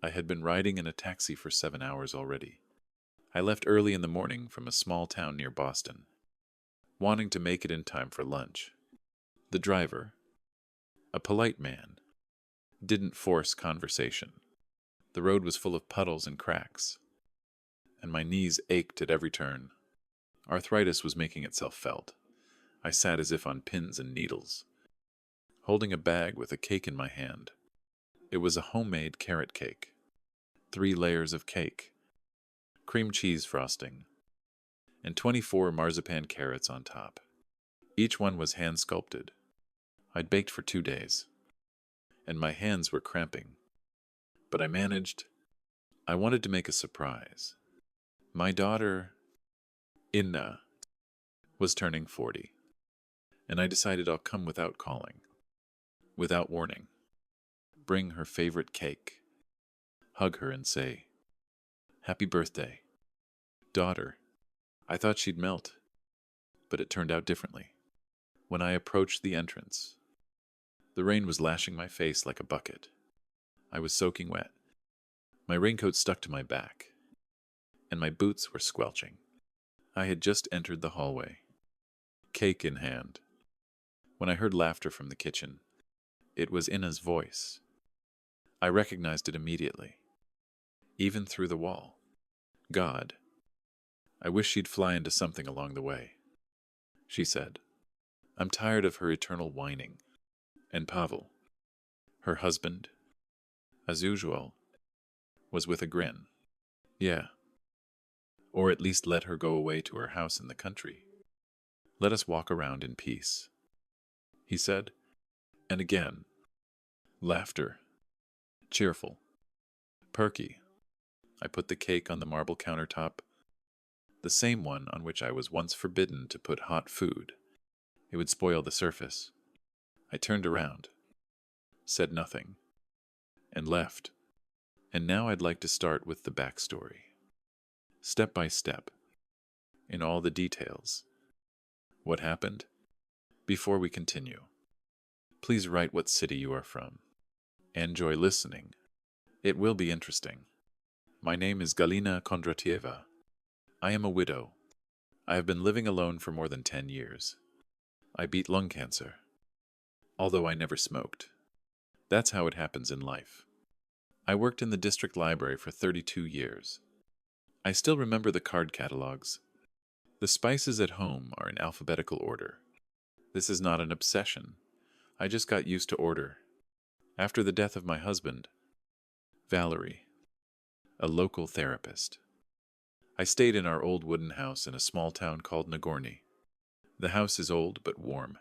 I had been riding in a taxi for 7 hours already. I left early in the morning from a small town near Boston, wanting to make it in time for lunch. The driver, a polite man, didn't force conversation. The road was full of puddles and cracks, and my knees ached at every turn. Arthritis was making itself felt. I sat as if on pins and needles, holding a bag with a cake in my hand. It was a homemade carrot cake. 3 layers of cake, cream cheese frosting, and 24 marzipan carrots on top. Each one was hand-sculpted. I'd baked for 2 days, and my hands were cramping. But I managed. I wanted to make a surprise. My daughter, Inna, was turning 40, and I decided I'll come without calling, without warning. Bring her favorite cake, hug her and say, "Happy birthday, daughter." I thought she'd melt, but it turned out differently. When I approached the entrance, the rain was lashing my face like a bucket. I was soaking wet. My raincoat stuck to my back, and my boots were squelching. I had just entered the hallway, cake in hand, when I heard laughter from the kitchen. It was Inna's voice. I recognized it immediately, even through the wall. God, I wish she'd fly into something along the way, she said. I'm tired of her eternal whining. And Pavel, her husband, as usual, was with a grin. Yeah. Or at least let her go away to her house in the country. Let us walk around in peace, he said. And again, laughter. Cheerful. Perky. I put the cake on the marble countertop, the same one on which I was once forbidden to put hot food. It would spoil the surface. I turned around, said nothing, and left. And now I'd like to start with the backstory. Step by step, in all the details. What happened? Before we continue, please write what city you are from. Enjoy listening. It will be interesting. My name is Galina Kondratieva. I am a widow. I have been living alone for more than 10 years. I beat lung cancer, although I never smoked. That's how it happens in life. I worked in the district library for 32 years. I still remember the card catalogs. The spices at home are in alphabetical order. This is not an obsession. I just got used to order. After the death of my husband, Valerie, a local therapist, I stayed in our old wooden house in a small town called Nagorny. The house is old but warm.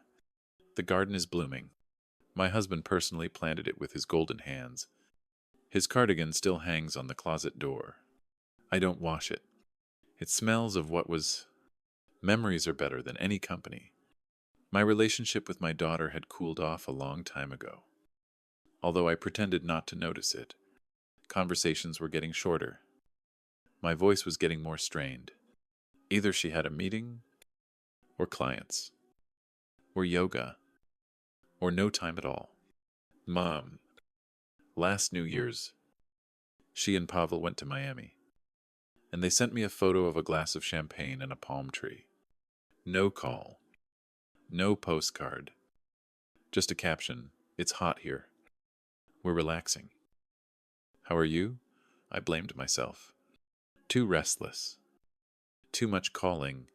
The garden is blooming. My husband personally planted it with his golden hands. His cardigan still hangs on the closet door. I don't wash it. It smells of what was. Memories are better than any company. My relationship with my daughter had cooled off a long time ago. Although I pretended not to notice it, conversations were getting shorter. My voice was getting more strained. Either she had a meeting, or clients, or yoga, or no time at all. Mom, last New Year's, she and Pavel went to Miami, and they sent me a photo of a glass of champagne and a palm tree. No call, no postcard, just a caption, "It's hot here. We're relaxing." How are you? I blamed myself. Too restless. Too much calling.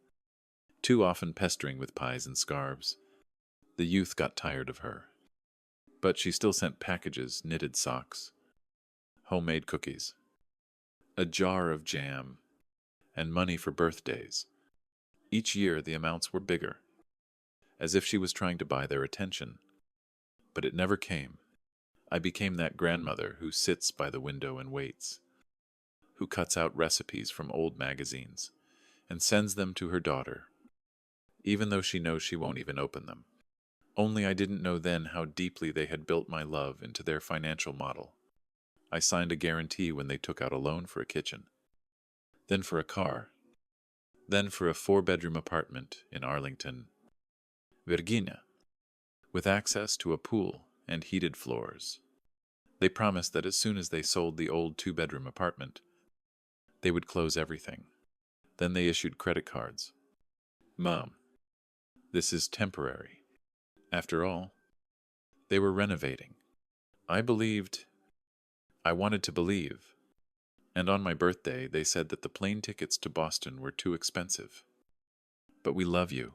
Too often pestering with pies and scarves. The youth got tired of her. But she still sent packages, knitted socks, homemade cookies, a jar of jam, and money for birthdays. Each year the amounts were bigger, as if she was trying to buy their attention. But it never came. I became that grandmother who sits by the window and waits, who cuts out recipes from old magazines and sends them to her daughter, even though she knows she won't even open them. Only I didn't know then how deeply they had built my love into their financial model. I signed a guarantee when they took out a loan for a kitchen, then for a car, then for a 4-bedroom apartment in Arlington, Virginia, with access to a pool and heated floors. They promised that as soon as they sold the old two-bedroom apartment, they would close everything. Then they issued credit cards. Mom, this is temporary. After all, they were renovating. I believed. I wanted to believe. And on my birthday, they said that the plane tickets to Boston were too expensive. But we love you.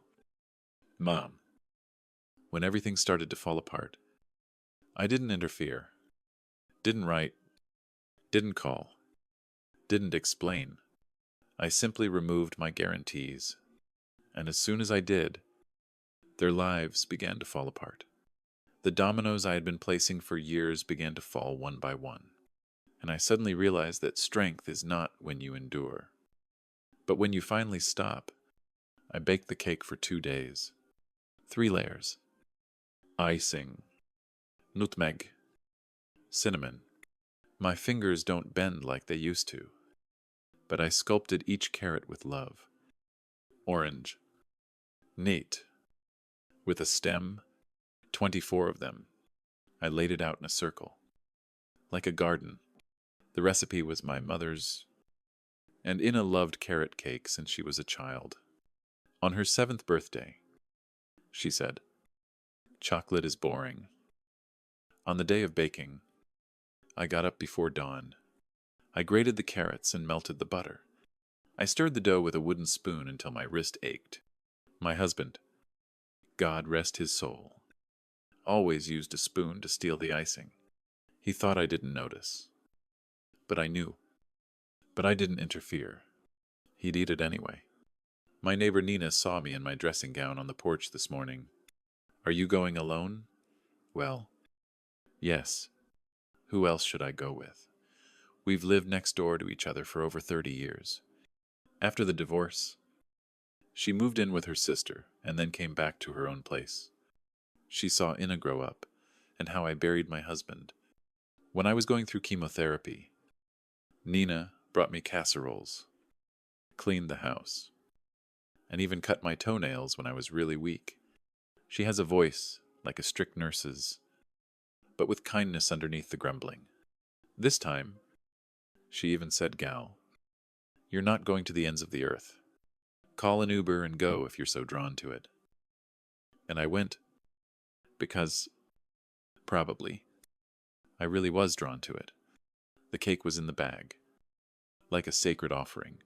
Mom. When everything started to fall apart, I didn't interfere. Didn't write. Didn't call. Didn't explain. I simply removed my guarantees. And as soon as I did, their lives began to fall apart. The dominoes I had been placing for years began to fall one by one. And I suddenly realized that strength is not when you endure, but when you finally stop. I baked the cake for 2 days. 3 layers. Icing. Nutmeg. Cinnamon. My fingers don't bend like they used to, but I sculpted each carrot with love. Orange. Neat. With a stem, 24 of them. I laid it out in a circle, like a garden. The recipe was my mother's, and Ina loved carrot cake since she was a child. On her 7th birthday, she said, "Chocolate is boring." On the day of baking, I got up before dawn. I grated the carrots and melted the butter. I stirred the dough with a wooden spoon until my wrist ached. My husband, God rest his soul, always used a spoon to steal the icing. He thought I didn't notice. But I knew. But I didn't interfere. He'd eat it anyway. My neighbor Nina saw me in my dressing gown on the porch this morning. "Are you going alone?" "Well, yes. Who else should I go with? We've lived next door to each other for over 30 years. After the divorce, she moved in with her sister and then came back to her own place. She saw Ina grow up and how I buried my husband. When I was going through chemotherapy, Nina brought me casseroles, cleaned the house, and even cut my toenails when I was really weak. She has a voice like a strict nurse's, but with kindness underneath the grumbling. This time, she even said, "Gal, you're not going to the ends of the earth. Call an Uber and go if you're so drawn to it." And I went, because, probably, I really was drawn to it. The cake was in the bag, like a sacred offering.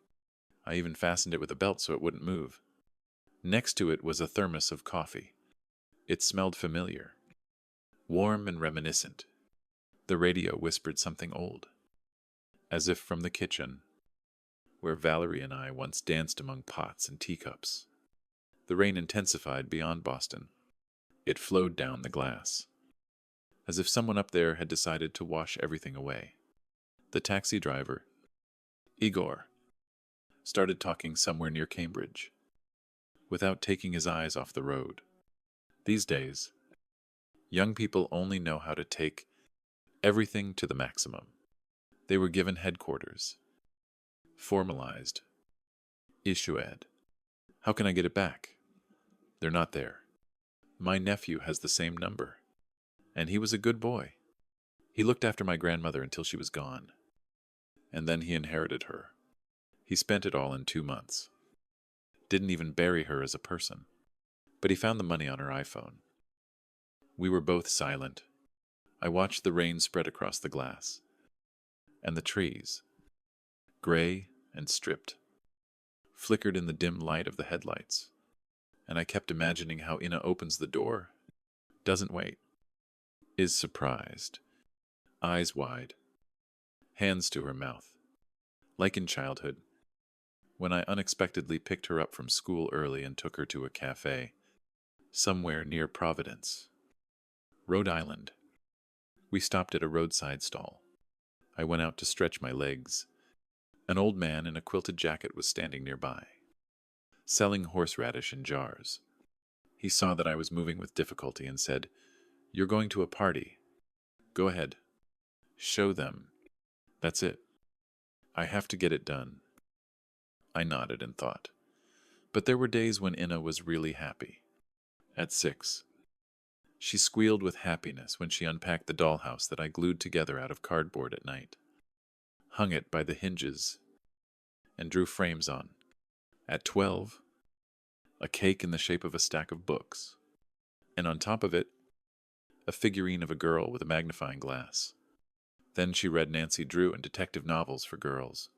I even fastened it with a belt so it wouldn't move. Next to it was a thermos of coffee. It smelled familiar, warm and reminiscent. The radio whispered something old, as if from the kitchen, where Valerie and I once danced among pots and teacups. The rain intensified beyond Boston. It flowed down the glass, as if someone up there had decided to wash everything away. The taxi driver, Igor, started talking somewhere near Cambridge, without taking his eyes off the road. These days, young people only know how to take everything to the maximum. They were given headquarters, formalized, issued. How can I get it back? They're not there. My nephew has the same number, and he was a good boy. He looked after my grandmother until she was gone, and then he inherited her. He spent it all in 2 months. Didn't even bury her as a person, but he found the money on her iPhone. We were both silent. I watched the rain spread across the glass, and the trees, gray and stripped, flickered in the dim light of the headlights. And I kept imagining how Ina opens the door, doesn't wait, is surprised, eyes wide, hands to her mouth, like in childhood, when I unexpectedly picked her up from school early and took her to a cafe, somewhere near Providence, Rhode Island. We stopped at a roadside stall. I went out to stretch my legs. An old man in a quilted jacket was standing nearby, selling horseradish in jars. He saw that I was moving with difficulty and said, "You're going to a party. Go ahead. Show them. That's it. I have to get it done." I nodded and thought. But there were days when Ina was really happy. At 6, She squealed with happiness when she unpacked the dollhouse that I glued together out of cardboard at night, hung it by the hinges, and drew frames on. At 12, a cake in the shape of a stack of books, and on top of it, a figurine of a girl with a magnifying glass. Then she read Nancy Drew and detective novels for girls,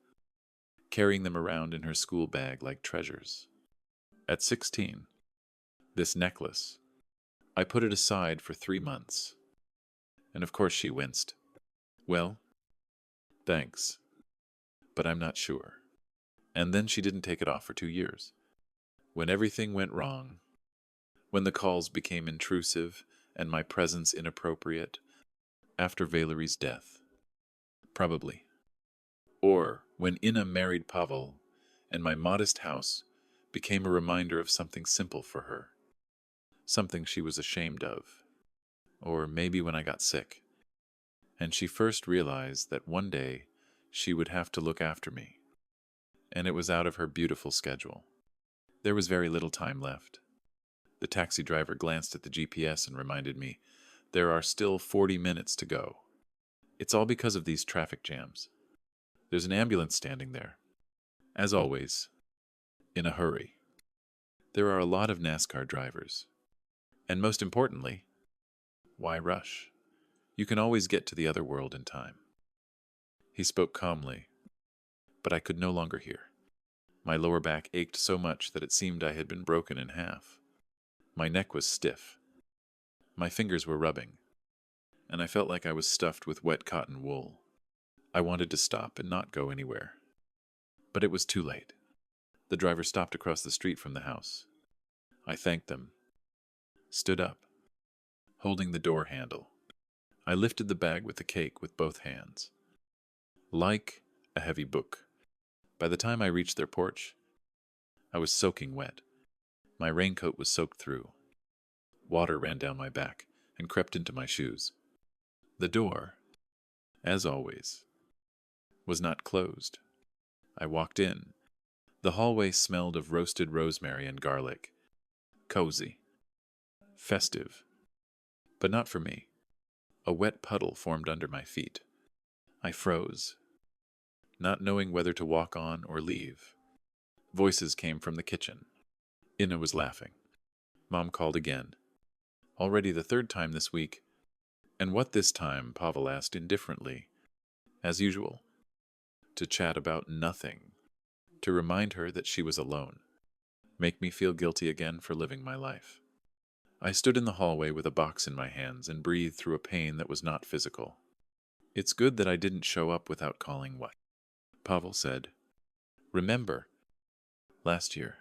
carrying them around in her school bag like treasures. At 16, this necklace, I put it aside for 3 months, and of course she winced. Well, thanks, but I'm not sure. And then she didn't take it off for 2 years. When everything went wrong, when the calls became intrusive and my presence inappropriate, after Valerie's death, probably. Or when Inna married Pavel and my modest house became a reminder of something simple for her, something she was ashamed of. Or maybe when I got sick, and she first realized that one day she would have to look after me, and it was out of her beautiful schedule. There was very little time left. The taxi driver glanced at the GPS and reminded me, there are still 40 minutes to go. It's all because of these traffic jams. There's an ambulance standing there. As always, in a hurry. There are a lot of NASCAR drivers. And most importantly, why rush? You can always get to the other world in time. He spoke calmly, but I could no longer hear. My lower back ached so much that it seemed I had been broken in half. My neck was stiff. My fingers were rubbing, and I felt like I was stuffed with wet cotton wool. I wanted to stop and not go anywhere. But it was too late. The driver stopped across the street from the house. I thanked them, stood up, holding the door handle. I lifted the bag with the cake with both hands, like a heavy book. By the time I reached their porch, I was soaking wet. My raincoat was soaked through. Water ran down my back and crept into my shoes. The door, as always, was not closed. I walked in. The hallway smelled of roasted rosemary and garlic. Cozy. Festive. But not for me. A wet puddle formed under my feet. I froze, not knowing whether to walk on or leave. Voices came from the kitchen. Inna was laughing. Mom called again. Already the third time this week. And what this time? Pavel asked indifferently. As usual. To chat about nothing. To remind her that she was alone. Make me feel guilty again for living my life. I stood in the hallway with a box in my hands and breathed through a pain that was not physical. It's good that I didn't show up without calling what? Pavel said. Remember, last year,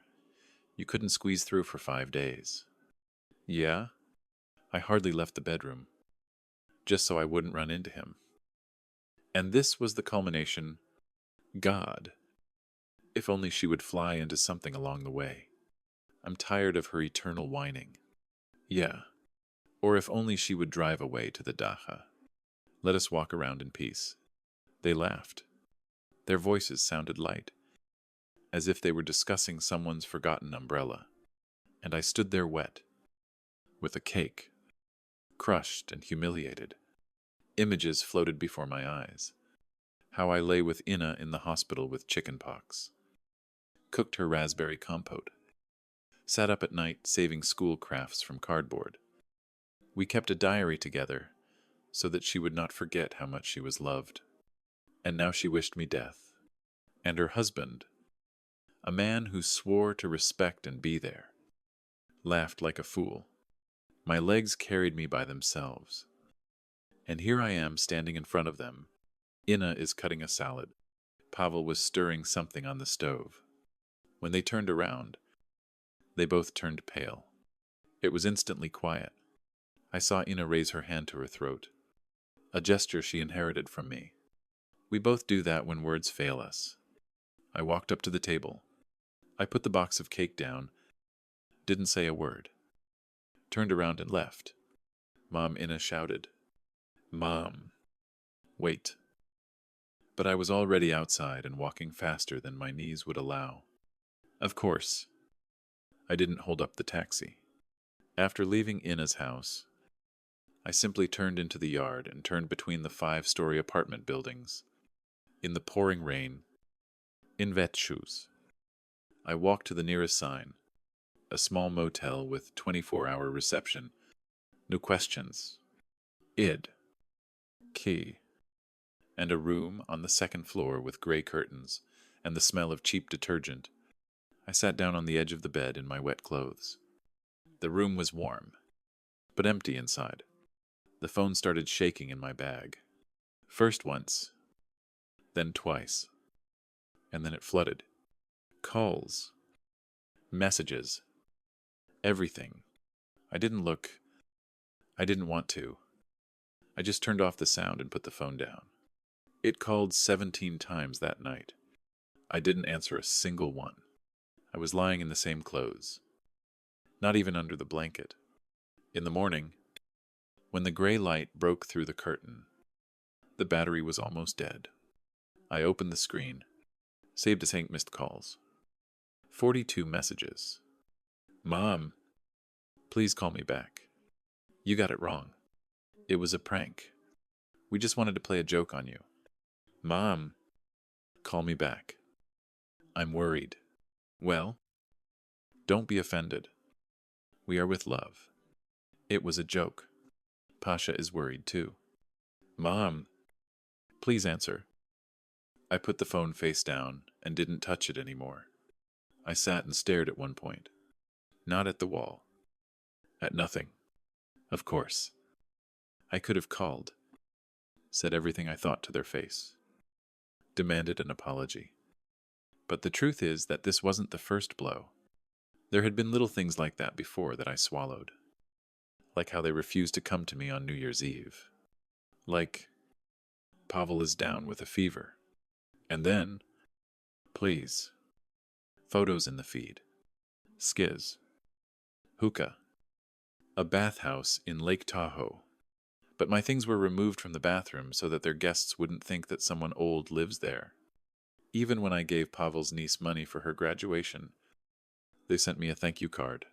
you couldn't squeeze through for 5 days. Yeah? I hardly left the bedroom, just so I wouldn't run into him. And this was the culmination. God. If only she would fly into something along the way. I'm tired of her eternal whining. Yeah. Or if only she would drive away to the Dacha. Let us walk around in peace. They laughed. Their voices sounded light, as if they were discussing someone's forgotten umbrella. And I stood there wet, with a cake, crushed and humiliated. Images floated before my eyes. How I lay with Inna in the hospital with chickenpox. Cooked her raspberry compote. Sat up at night saving school crafts from cardboard. We kept a diary together so that she would not forget how much she was loved. And now she wished me death. And her husband, a man who swore to respect and be there, laughed like a fool. My legs carried me by themselves. And here I am standing in front of them. Inna is cutting a salad. Pavel was stirring something on the stove. When they turned around, they both turned pale. It was instantly quiet. I saw Inna raise her hand to her throat, a gesture she inherited from me. We both do that when words fail us. I walked up to the table. I put the box of cake down, didn't say a word, turned around and left. Mom, Inna shouted. Mom, wait. But I was already outside and walking faster than my knees would allow. Of course, I didn't hold up the taxi. After leaving Inna's house, I simply turned into the yard and turned between the 5-story apartment buildings. In the pouring rain, in wet shoes, I walked to the nearest sign, a small motel with 24-hour reception. No questions. Id. Key. And a room on the second floor with gray curtains and the smell of cheap detergent. I sat down on the edge of the bed in my wet clothes. The room was warm, but empty inside. The phone started shaking in my bag. First once, then twice, and then it flooded. Calls, messages, everything. I didn't look. I didn't want to. I just turned off the sound and put the phone down. It called 17 times that night. I didn't answer a single one. I was lying in the same clothes, not even under the blanket. In the morning, when the gray light broke through the curtain, the battery was almost dead. I opened the screen, saved as 8 missed calls. 42 messages. Mom, please call me back. You got it wrong. It was a prank. We just wanted to play a joke on you. Mom, call me back. I'm worried. Well, don't be offended. We are with love. It was a joke. Pasha is worried too. Mom, please answer. I put the phone face down and didn't touch it anymore. I sat and stared at one point. Not at the wall. At nothing. Of course. I could have called, said everything I thought to their face, demanded an apology. But the truth is that this wasn't the first blow. There had been little things like that before that I swallowed. Like how they refused to come to me on New Year's Eve. Like, Pavel is down with a fever. And then, please, photos in the feed. Skiz. Hookah. A bathhouse in Lake Tahoe. But my things were removed from the bathroom so that their guests wouldn't think that someone old lives there. Even when I gave Pavel's niece money for her graduation, they sent me a thank you card,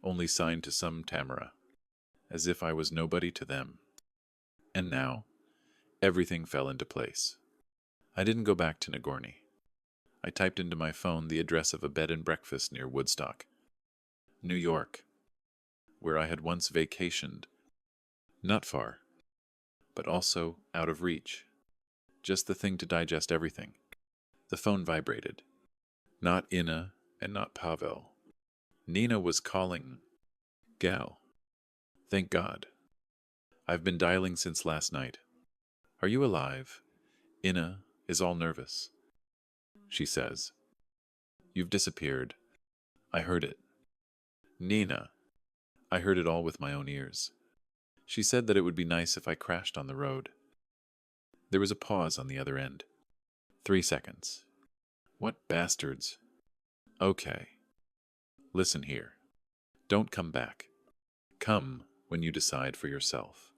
only signed to some Tamara, as if I was nobody to them. And now, everything fell into place. I didn't go back to Nagorny. I typed into my phone the address of a bed and breakfast near Woodstock, New York, where I had once vacationed. Not far, but also out of reach. Just the thing to digest everything. The phone vibrated. Not Inna and not Pavel. Nina was calling. Gal. Thank God. I've been dialing since last night. Are you alive? Inna is all nervous. She says. You've disappeared. I heard it. Nina. I heard it all with my own ears. She said that it would be nice if I crashed on the road. There was a pause on the other end. 3 seconds. What bastards. Okay. Listen here. Don't come back. Come when you decide for yourself.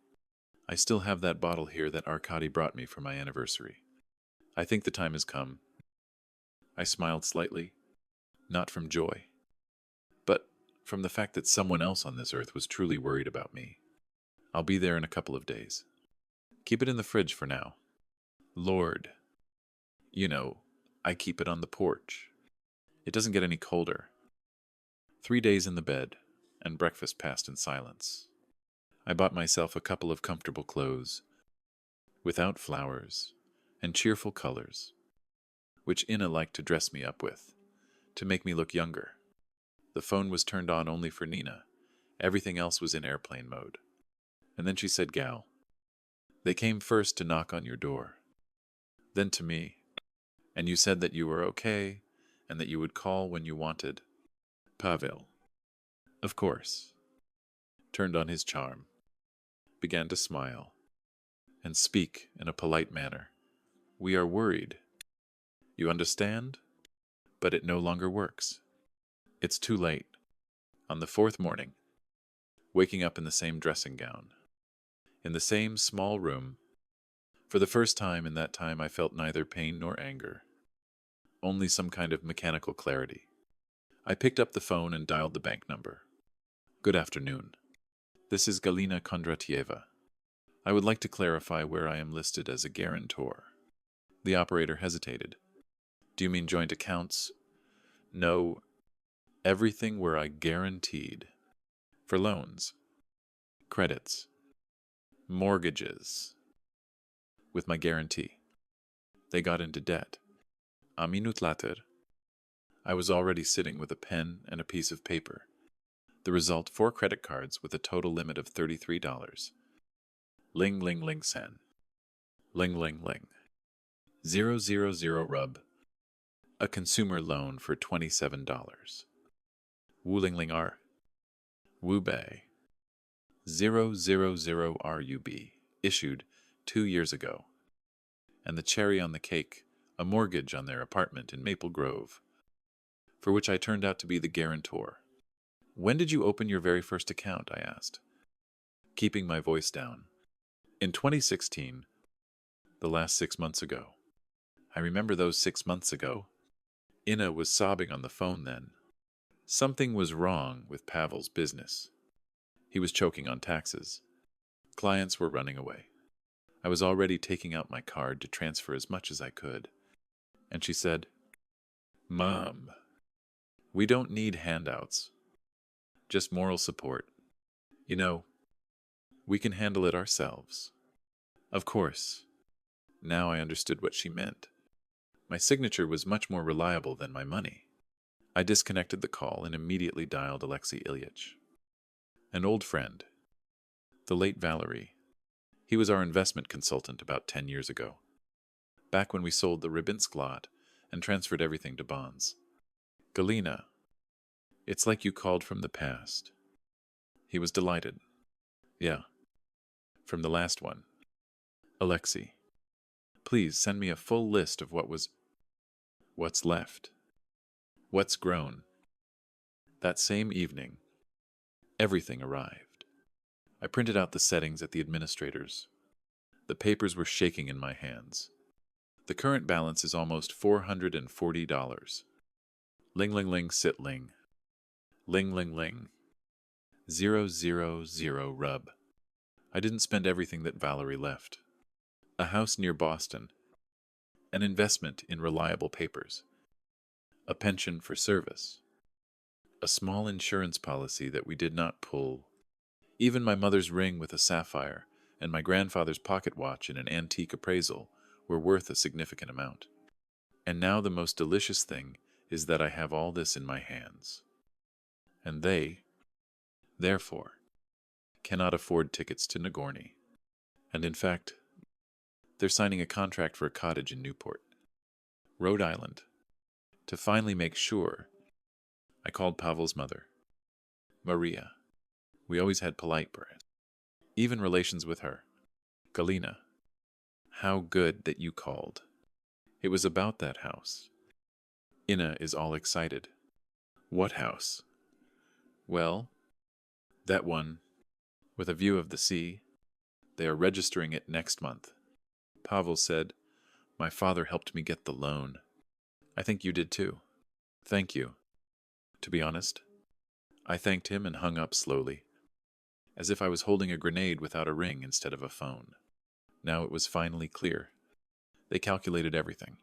I still have that bottle here that Arkady brought me for my anniversary. I think the time has come. I smiled slightly, not from joy, but from the fact that someone else on this earth was truly worried about me. I'll be there in a couple of days. Keep it in the fridge for now. Lord. You know, I keep it on the porch. It doesn't get any colder. 3 days in the bed, and breakfast passed in silence. I bought myself a couple of comfortable clothes, without flowers, and cheerful colors, which Inna liked to dress me up with, to make me look younger. The phone was turned on only for Nina. Everything else was in airplane mode. And then she said, Gal. They came first to knock on your door, then to me, and you said that you were okay, and that you would call when you wanted. Pavel, of course, turned on his charm, began to smile, and speak in a polite manner. We are worried. You understand? But it no longer works. It's too late. On the 4th morning, waking up in the same dressing gown, in the same small room, for the first time in that time I felt neither pain nor anger, only some kind of mechanical clarity. I picked up the phone and dialed the bank number. Good afternoon. This is Galina Kondratieva. I would like to clarify where I am listed as a guarantor. The operator hesitated. Do you mean joint accounts? No, everything where I guaranteed. For loans, credits, mortgages. With my guarantee. They got into debt. A minute later, I was already sitting with a pen and a piece of paper. The result, 4 credit cards with a total limit of $33. Ling ling ling sen. Ling ling ling. 000 rub. A consumer loan for $27. Wu ling ling r. Wu bei. 000 RUB. Issued 2 years ago. And the cherry on the cake, a mortgage on their apartment in Maple Grove, for which I turned out to be the guarantor. When did you open your very first account? I asked, keeping my voice down. In 2016, the last 6 months ago. I remember those 6 months ago. Inna was sobbing on the phone then. Something was wrong with Pavel's business. He was choking on taxes. Clients were running away. I was already taking out my card to transfer as much as I could. And she said, Mom, we don't need handouts. Just moral support. You know, we can handle it ourselves. Of course. Now I understood what she meant. My signature was much more reliable than my money. I disconnected the call and immediately dialed Alexei Ilyich. An old friend, the late Valery. He was our investment consultant about 10 years ago, back when we sold the Rybinsk lot and transferred everything to bonds. Galina, it's like you called from the past. He was delighted. Yeah, from the last one. Alexei, please send me a full list of what's left, what's grown. That same evening, everything arrived. I printed out the settings at the administrator's. The papers were shaking in my hands. The current balance is almost $440. Ling ling ling sit ling. Ling ling ling. 000 rub. I didn't spend everything that Valerie left. A house near Boston. An investment in reliable papers. A pension for service. A small insurance policy that we did not pull. Even my mother's ring with a sapphire and my grandfather's pocket watch in an antique appraisal were worth a significant amount. And now the most delicious thing is that I have all this in my hands. And they, therefore, cannot afford tickets to Nagorny. And in fact, they're signing a contract for a cottage in Newport, Rhode Island, to finally make sure. I called Pavel's mother, Maria. We always had polite words, even relations with her. Galina, how good that you called. It was about that house. Inna is all excited. What house? Well, that one, with a view of the sea. They are registering it next month. Pavel said, my father helped me get the loan. I think you did too. Thank you. To be honest, I thanked him and hung up slowly, as if I was holding a grenade without a ring instead of a phone. Now it was finally clear. They calculated everything.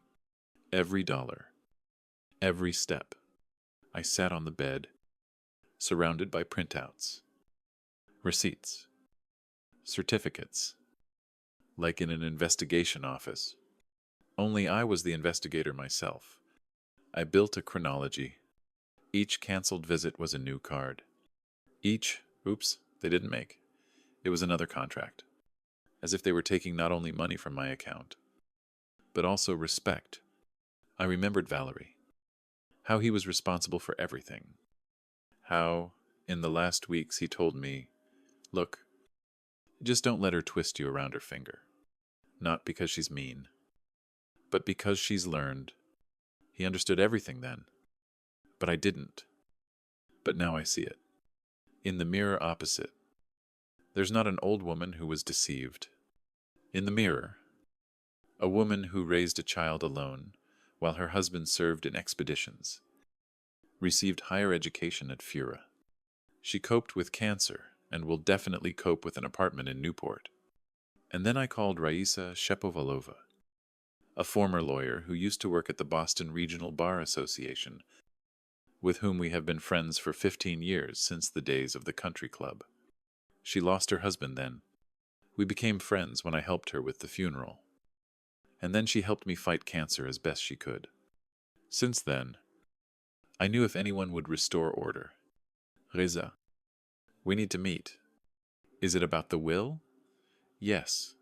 Every dollar. Every step. I sat on the bed, surrounded by printouts. Receipts. Certificates. Like in an investigation office. Only I was the investigator myself. I built a chronology. Each canceled visit was a new card. Each, oops, they didn't make. It was another contract. As if they were taking not only money from my account, but also respect. I remembered Valery. How he was responsible for everything. How, in the last weeks, he told me, look, just don't let her twist you around her finger. Not because she's mean, but because she's learned. He understood everything then, but I didn't. But now I see it. In the mirror opposite, there's not an old woman who was deceived. In the mirror, a woman who raised a child alone while her husband served in expeditions, received higher education at Fura. She coped with cancer and will definitely cope with an apartment in Newport. And then I called Raisa Shepovalova, a former lawyer who used to work at the Boston Regional Bar Association, with whom we have been friends for 15 years since the days of the country club. She lost her husband then. We became friends when I helped her with the funeral. And then she helped me fight cancer as best she could. Since then, I knew if anyone would restore order. Reza, we need to meet. Is it about the will? Yes.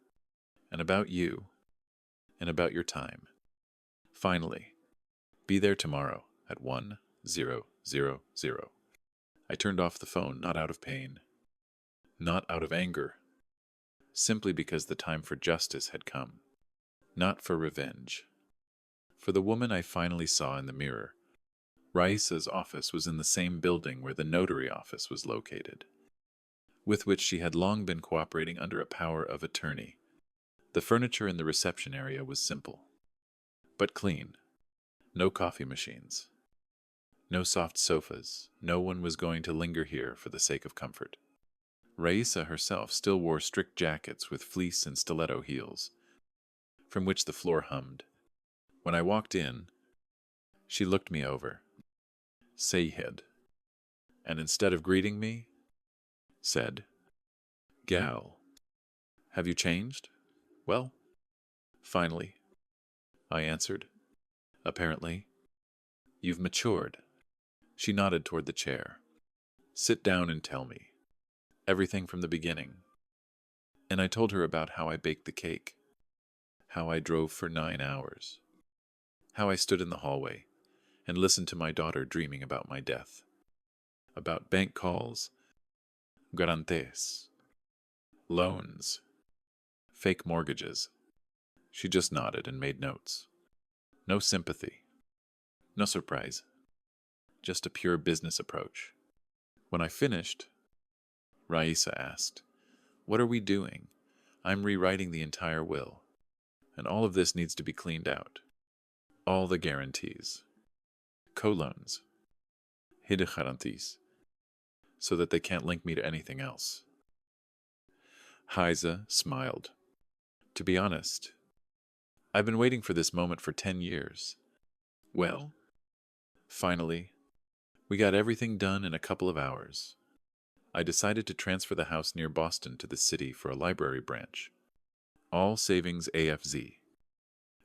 And about you. And about your time. Finally, be there tomorrow at 1000. I turned off the phone, not out of pain, not out of anger, simply because the time for justice had come. Not for revenge. For the woman I finally saw in the mirror. Raisa's office was in the same building where the notary office was located, with which she had long been cooperating under a power of attorney. The furniture in the reception area was simple, but clean. No coffee machines. No soft sofas. No one was going to linger here for the sake of comfort. Raisa herself still wore strict jackets with fleece and stiletto heels, from which the floor hummed. When I walked in, she looked me over, Sayed, and instead of greeting me, said, "Gal, have you changed?" "Well, finally," I answered. "Apparently, you've matured." She nodded toward the chair. "Sit down and tell me. Everything from the beginning." And I told her about how I baked the cake, how I drove for 9 hours, how I stood in the hallway and listened to my daughter dreaming about my death, about bank calls, garantes, loans, fake mortgages. She just nodded and made notes. No sympathy, no surprise, just a pure business approach. When I finished, Raisa asked, "What are we doing?" "I'm rewriting the entire will, and all of this needs to be cleaned out. All the guarantees, co-loans, hidden guarantees, so that they can't link me to anything else." Haisa smiled. "To be honest, I've been waiting for this moment for 10 years. Well, finally, we got everything done in a couple of hours. I decided to transfer the house near Boston to the city for a library branch. All savings AFZ.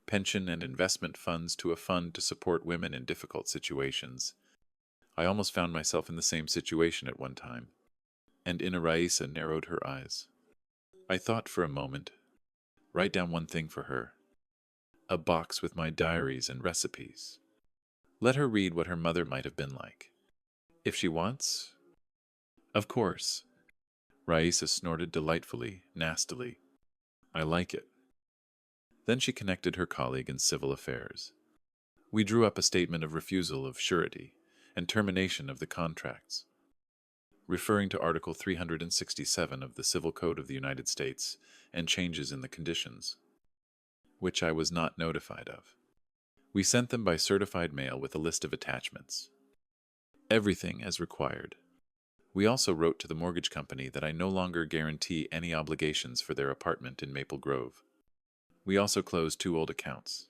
Pension and investment funds to a fund to support women in difficult situations. I almost found myself in the same situation at one time, and Ina Raisa narrowed her eyes. I thought for a moment, write down one thing for her. A box with my diaries and recipes. Let her read what her mother might have been like. If she wants, of course." Raisa snorted delightfully, nastily. "I like it." Then she connected her colleague in civil affairs. We drew up a statement of refusal of surety and termination of the contracts, referring to Article 367 of the Civil Code of the United States and changes in the conditions, which I was not notified of. We sent them by certified mail with a list of attachments. Everything as required. We also wrote to the mortgage company that I no longer guarantee any obligations for their apartment in Maple Grove. We also closed 2 old accounts,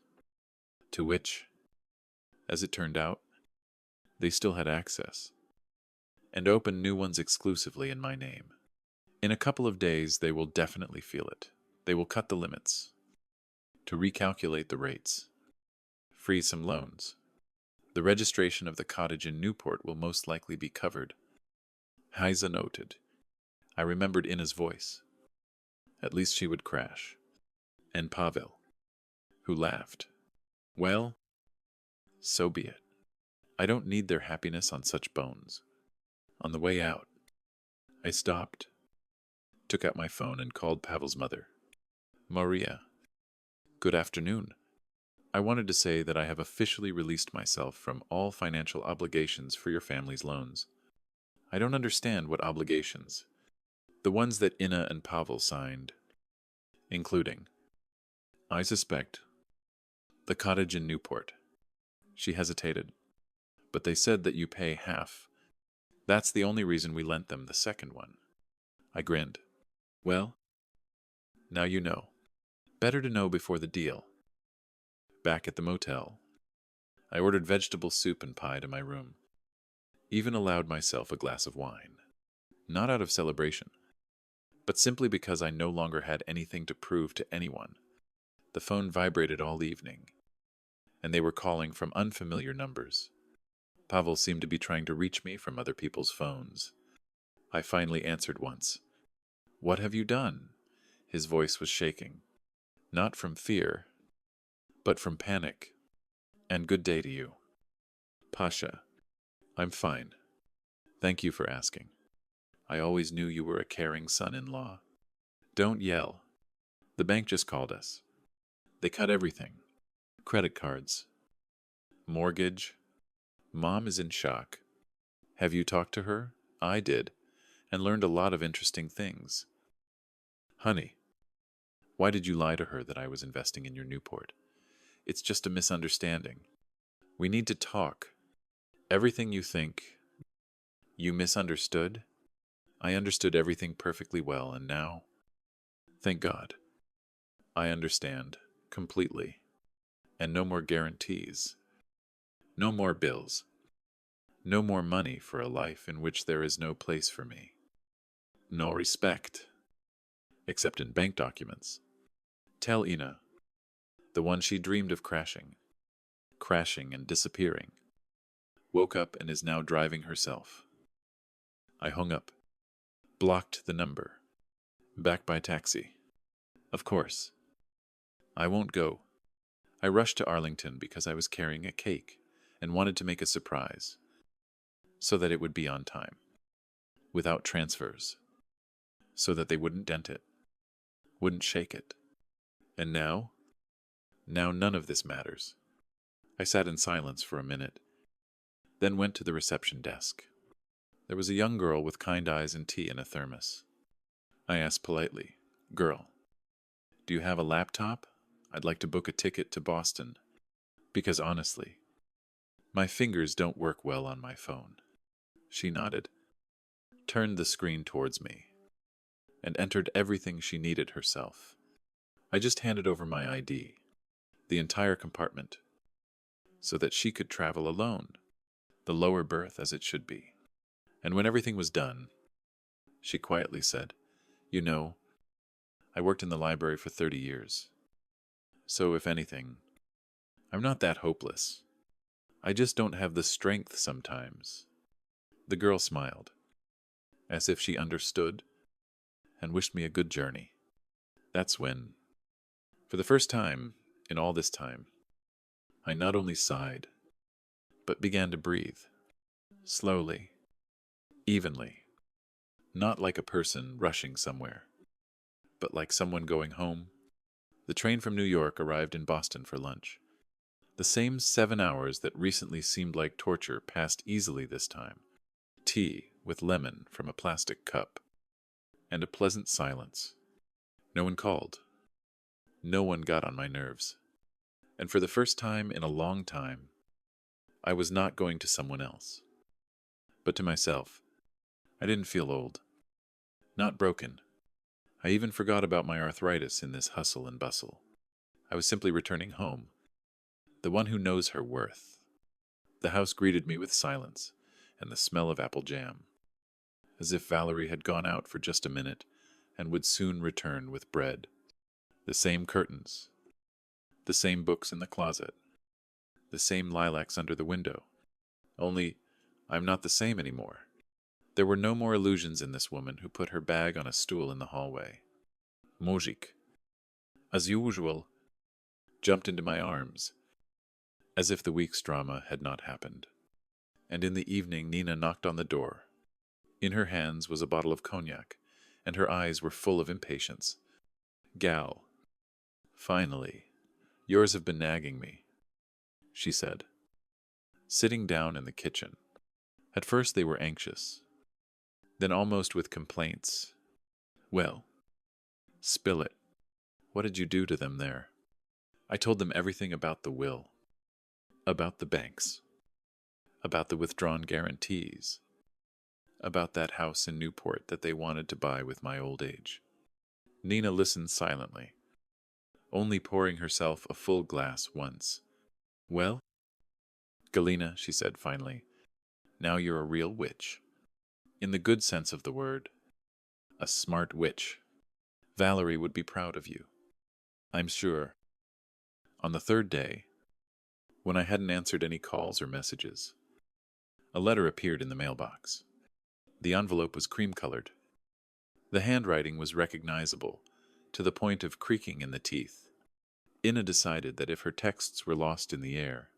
to which, as it turned out, they still had access, and opened new ones exclusively in my name. In a couple of days, they will definitely feel it. They will cut the limits, to recalculate the rates, freeze some loans. The registration of the cottage in Newport will most likely be covered. Haisa noted. I remembered Ina's voice. At least she would crash. And Pavel, who laughed. Well, so be it. I don't need their happiness on such bones. On the way out, I stopped, took out my phone and called Pavel's mother. "Maria, good afternoon. I wanted to say that I have officially released myself from all financial obligations for your family's loans. I don't understand what obligations. The ones that Ina and Pavel signed, including, I suspect, the cottage in Newport." She hesitated. "But they said that you pay half. That's the only reason we lent them the second one." I grinned. Well, now you know. Better to know before the deal. Back at the motel, I ordered vegetable soup and pie to my room. Even allowed myself a glass of wine. Not out of celebration, but simply because I no longer had anything to prove to anyone. The phone vibrated all evening, and they were calling from unfamiliar numbers. Pavel seemed to be trying to reach me from other people's phones. I finally answered once. What have you done? His voice was shaking. Not from fear, but from panic. And good day to you. Pasha, I'm fine. Thank you for asking. I always knew you were a caring son-in-law. Don't yell. The bank just called us. They cut everything. Credit cards. Mortgage. Mom is in shock. Have you talked to her? I did, and learned a lot of interesting things. Honey, why did you lie to her that I was investing in your Newport? It's just a misunderstanding. We need to talk. Everything you think, you misunderstood. I understood everything perfectly well, and now, thank God, I understand completely. And no more guarantees. No more bills. No more money for a life in which there is no place for me. No respect, except in bank documents. Tell Ina, the one she dreamed of crashing and disappearing, woke up and is now driving herself. I hung up, blocked the number, back by taxi. Of course. I won't go. I rushed to Arlington because I was carrying a cake and wanted to make a surprise, so that it would be on time, without transfers, so that they wouldn't dent it, wouldn't shake it. And now none of this matters. I sat in silence for a minute, then went to the reception desk. There was a young girl with kind eyes and tea in a thermos. I asked politely, Girl, do you have a laptop? I'd like to book a ticket to Boston, because honestly, my fingers don't work well on my phone. She nodded, turned the screen towards me, and entered everything she needed herself. I just handed over my ID, the entire compartment, so that she could travel alone, the lower berth as it should be. And when everything was done, she quietly said, You know, I worked in the library for 30 years. So if anything, I'm not that hopeless. I just don't have the strength sometimes. The girl smiled, as if she understood, and wished me a good journey. That's when, for the first time in all this time, I not only sighed, but began to breathe, slowly, evenly, not like a person rushing somewhere, but like someone going home. The train from New York arrived in Boston for lunch. The same 7 hours that recently seemed like torture passed easily this time. Tea with lemon from a plastic cup, and a pleasant silence. No one called. No one got on my nerves. And for the first time in a long time, I was not going to someone else, but to myself. I didn't feel old. Not broken. I even forgot about my arthritis in this hustle and bustle. I was simply returning home, the one who knows her worth. The house greeted me with silence and the smell of apple jam, as if Valerie had gone out for just a minute and would soon return with bread. The same curtains, the same books in the closet, the same lilacs under the window. Only, I'm not the same anymore. There were no more illusions in this woman who put her bag on a stool in the hallway. Mojik, as usual, jumped into my arms, as if the week's drama had not happened. And in the evening Nina knocked on the door. In her hands was a bottle of cognac, and her eyes were full of impatience. Gal, finally, yours have been nagging me, she said, sitting down in the kitchen. At first they were anxious, then almost with complaints. Well, spill it. What did you do to them there? I told them everything about the will, about the banks, about the withdrawn guarantees, about that house in Newport that they wanted to buy with my old age. Nina listened silently, only pouring herself a full glass once. Well, Galena, she said finally, now you're a real witch. In the good sense of the word. A smart witch. Valerie would be proud of you. I'm sure. On the third day, when I hadn't answered any calls or messages, a letter appeared in the mailbox. The envelope was cream-colored. The handwriting was recognizable, to the point of creaking in the teeth. Ina decided that if her texts were lost in the air,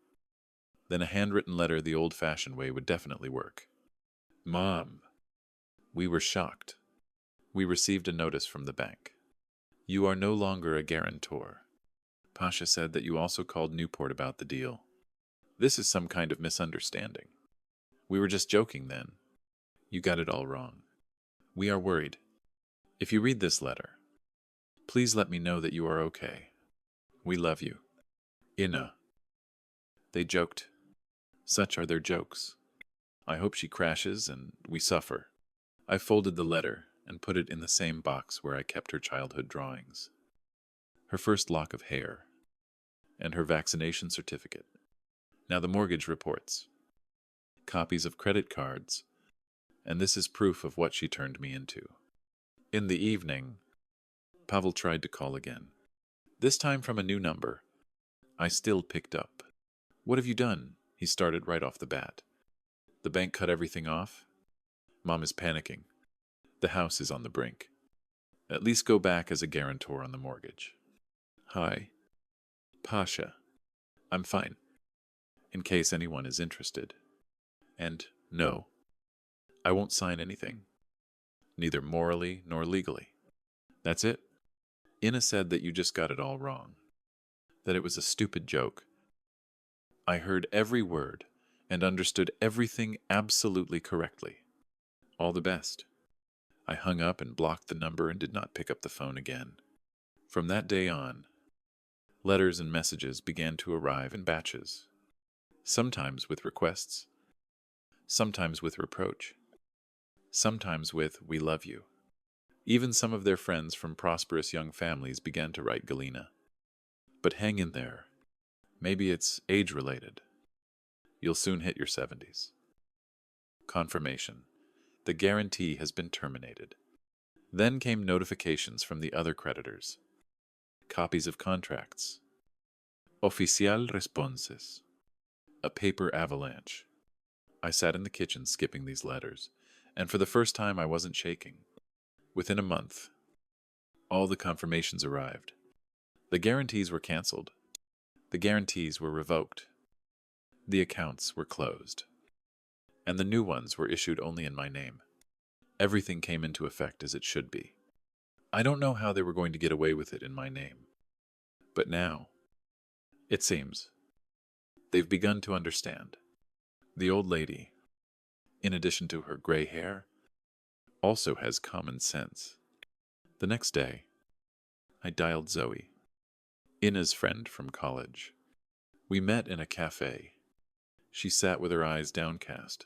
then a handwritten letter the old-fashioned way would definitely work. Mom. We were shocked. We received a notice from the bank. You are no longer a guarantor. Pasha said that you also called Newport about the deal. This is some kind of misunderstanding. We were just joking then. You got it all wrong. We are worried. If you read this letter, please let me know that you are okay. We love you. Ina. They joked. Such are their jokes. I hope she crashes and we suffer. I folded the letter and put it in the same box where I kept her childhood drawings. Her first lock of hair, and her vaccination certificate. Now the mortgage reports. Copies of credit cards, and this is proof of what she turned me into. In the evening, Pavel tried to call again. This time from a new number. I still picked up. What have you done? He started right off the bat. The bank cut everything off? Mom is panicking. The house is on the brink. At least go back as a guarantor on the mortgage. Hi. Pasha. I'm fine. In case anyone is interested. And no, I won't sign anything. Neither morally nor legally. That's it. Ina said that you just got it all wrong. That it was a stupid joke. I heard every word and understood everything absolutely correctly. All the best. I hung up and blocked the number and did not pick up the phone again. From that day on, letters and messages began to arrive in batches, sometimes with requests, sometimes with reproach, sometimes with "we love you." Even some of their friends from prosperous young families began to write Galena. But hang in there. Maybe it's age-related. You'll soon hit your 70s. Confirmation. The guarantee has been terminated. Then came notifications from the other creditors. Copies of contracts. Oficial responses. A paper avalanche. I sat in the kitchen skipping these letters, and for the first time I wasn't shaking. Within a month, all the confirmations arrived. The guarantees were canceled. The guarantees were revoked. The accounts were closed. And the new ones were issued only in my name. Everything came into effect as it should be. I don't know how they were going to get away with it in my name. But now, it seems, they've begun to understand. The old lady, in addition to her gray hair, also has common sense. The next day, I dialed Zoe, Ina's friend from college. We met in a cafe. She sat with her eyes downcast.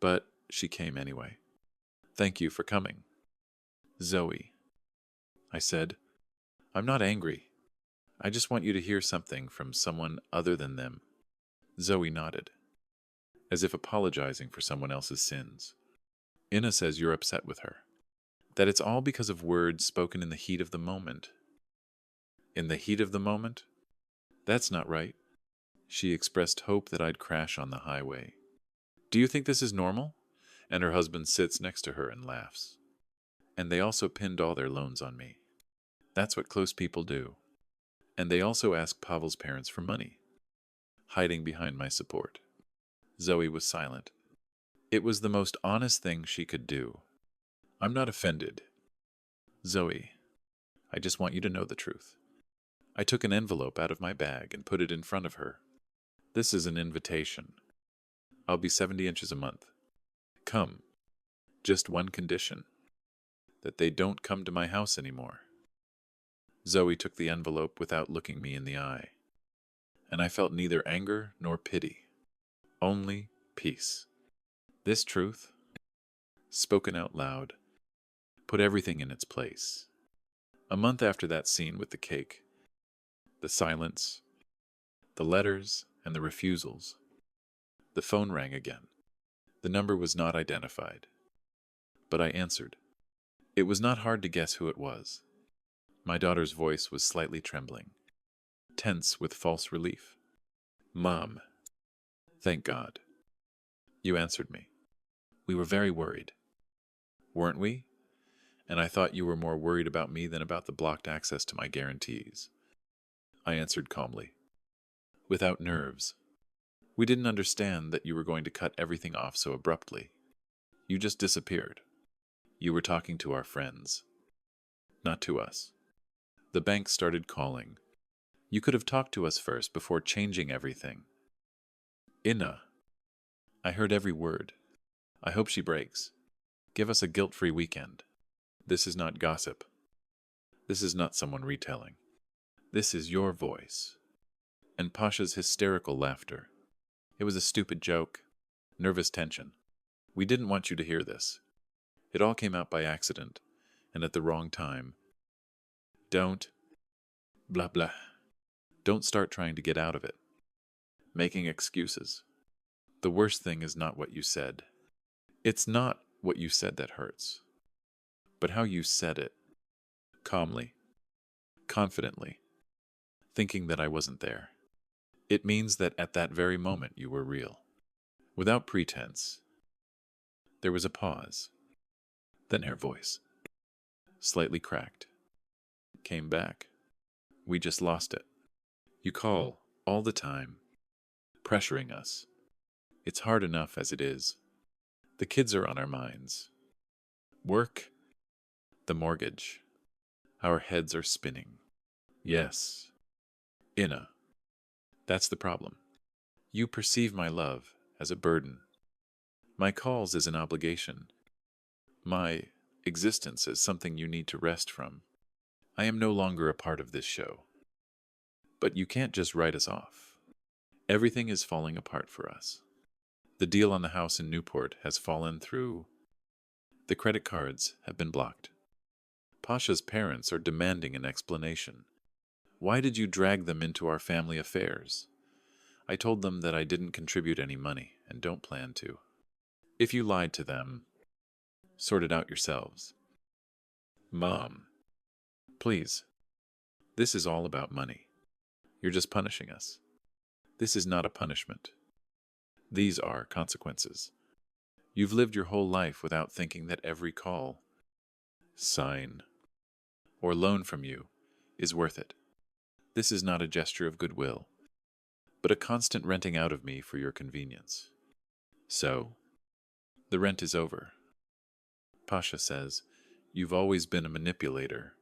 But she came anyway. Thank you for coming. Zoe, I said, I'm not angry. I just want you to hear something from someone other than them. Zoe nodded, as if apologizing for someone else's sins. Ina says you're upset with her. That it's all because of words spoken in the heat of the moment. In the heat of the moment? That's not right. She expressed hope that I'd crash on the highway. Do you think this is normal? And her husband sits next to her and laughs. And they also pinned all their loans on me. That's what close people do. And they also asked Pavel's parents for money, hiding behind my support. Zoe was silent. It was the most honest thing she could do. I'm not offended. Zoe, I just want you to know the truth. I took an envelope out of my bag and put it in front of her. This is an invitation. I'll be 70 inches a month. Come. Just one condition. That they don't come to my house anymore. Zoe took the envelope without looking me in the eye. And I felt neither anger nor pity. Only peace. This truth, spoken out loud, put everything in its place. A month after that scene with the cake, the silence, the letters, and the refusals, the phone rang again. The number was not identified, but I answered. It was not hard to guess who it was. My daughter's voice was slightly trembling, tense with false relief. "Mom, thank God. You answered me. We were very worried. Weren't we? And I thought you were more worried about me than about the blocked access to my guarantees." I answered calmly, without nerves. "We didn't understand that you were going to cut everything off so abruptly. You just disappeared. You were talking to our friends, not to us. The bank started calling. You could have talked to us first before changing everything." "Inna." I heard every word. "I hope she breaks. Give us a guilt-free weekend. This is not gossip. This is not someone retelling. This is your voice." And Pasha's hysterical laughter. "It was a stupid joke. Nervous tension. We didn't want you to hear this. It all came out by accident, and at the wrong time. Don't, blah blah. Don't start trying to get out of it. Making excuses. The worst thing is not what you said. It's not what you said that hurts, but how you said it. Calmly, confidently, thinking that I wasn't there. It means that at that very moment you were real. Without pretense." There was a pause. Then her voice, slightly cracked, came back. "We just lost it. You call all the time, pressuring us. It's hard enough as it is. The kids are on our minds. Work, the mortgage. Our heads are spinning. Yes, Inna. That's the problem. You perceive my love as a burden. My calls as an obligation. My existence as something you need to rest from. I am no longer a part of this show. But you can't just write us off. Everything is falling apart for us. The deal on the house in Newport has fallen through. The credit cards have been blocked. Pasha's parents are demanding an explanation. Why did you drag them into our family affairs? I told them that I didn't contribute any money and don't plan to. If you lied to them, sort it out yourselves. Mom, please. This is all about money. You're just punishing us. This is not a punishment. These are consequences. You've lived your whole life without thinking that every call, sign, or loan from you is worth it. This is not a gesture of goodwill, but a constant renting out of me for your convenience. So, the rent is over. Pasha says, you've always been a manipulator.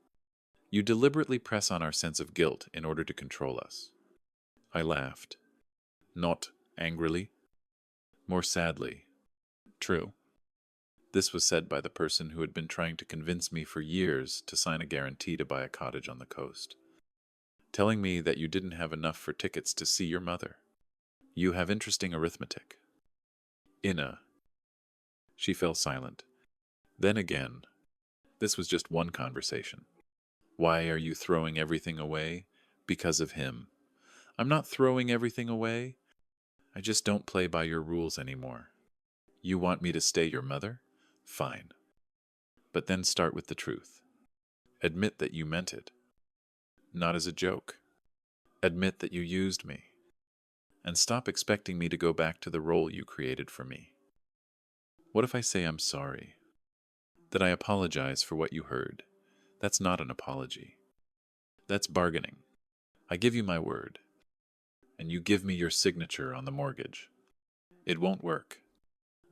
You deliberately press on our sense of guilt in order to control us. I laughed. Not angrily, more sadly. True. This was said by the person who had been trying to convince me for years to sign a guarantee to buy a cottage on the coast. Telling me that you didn't have enough for tickets to see your mother. You have interesting arithmetic. Inna. She fell silent. Then again, this was just one conversation. Why are you throwing everything away? Because of him. I'm not throwing everything away. I just don't play by your rules anymore. You want me to stay your mother? Fine. But then start with the truth. Admit that you meant it. Not as a joke. Admit that you used me. And stop expecting me to go back to the role you created for me. What if I say I'm sorry? That I apologize for what you heard? That's not an apology. That's bargaining. I give you my word. And you give me your signature on the mortgage. It won't work.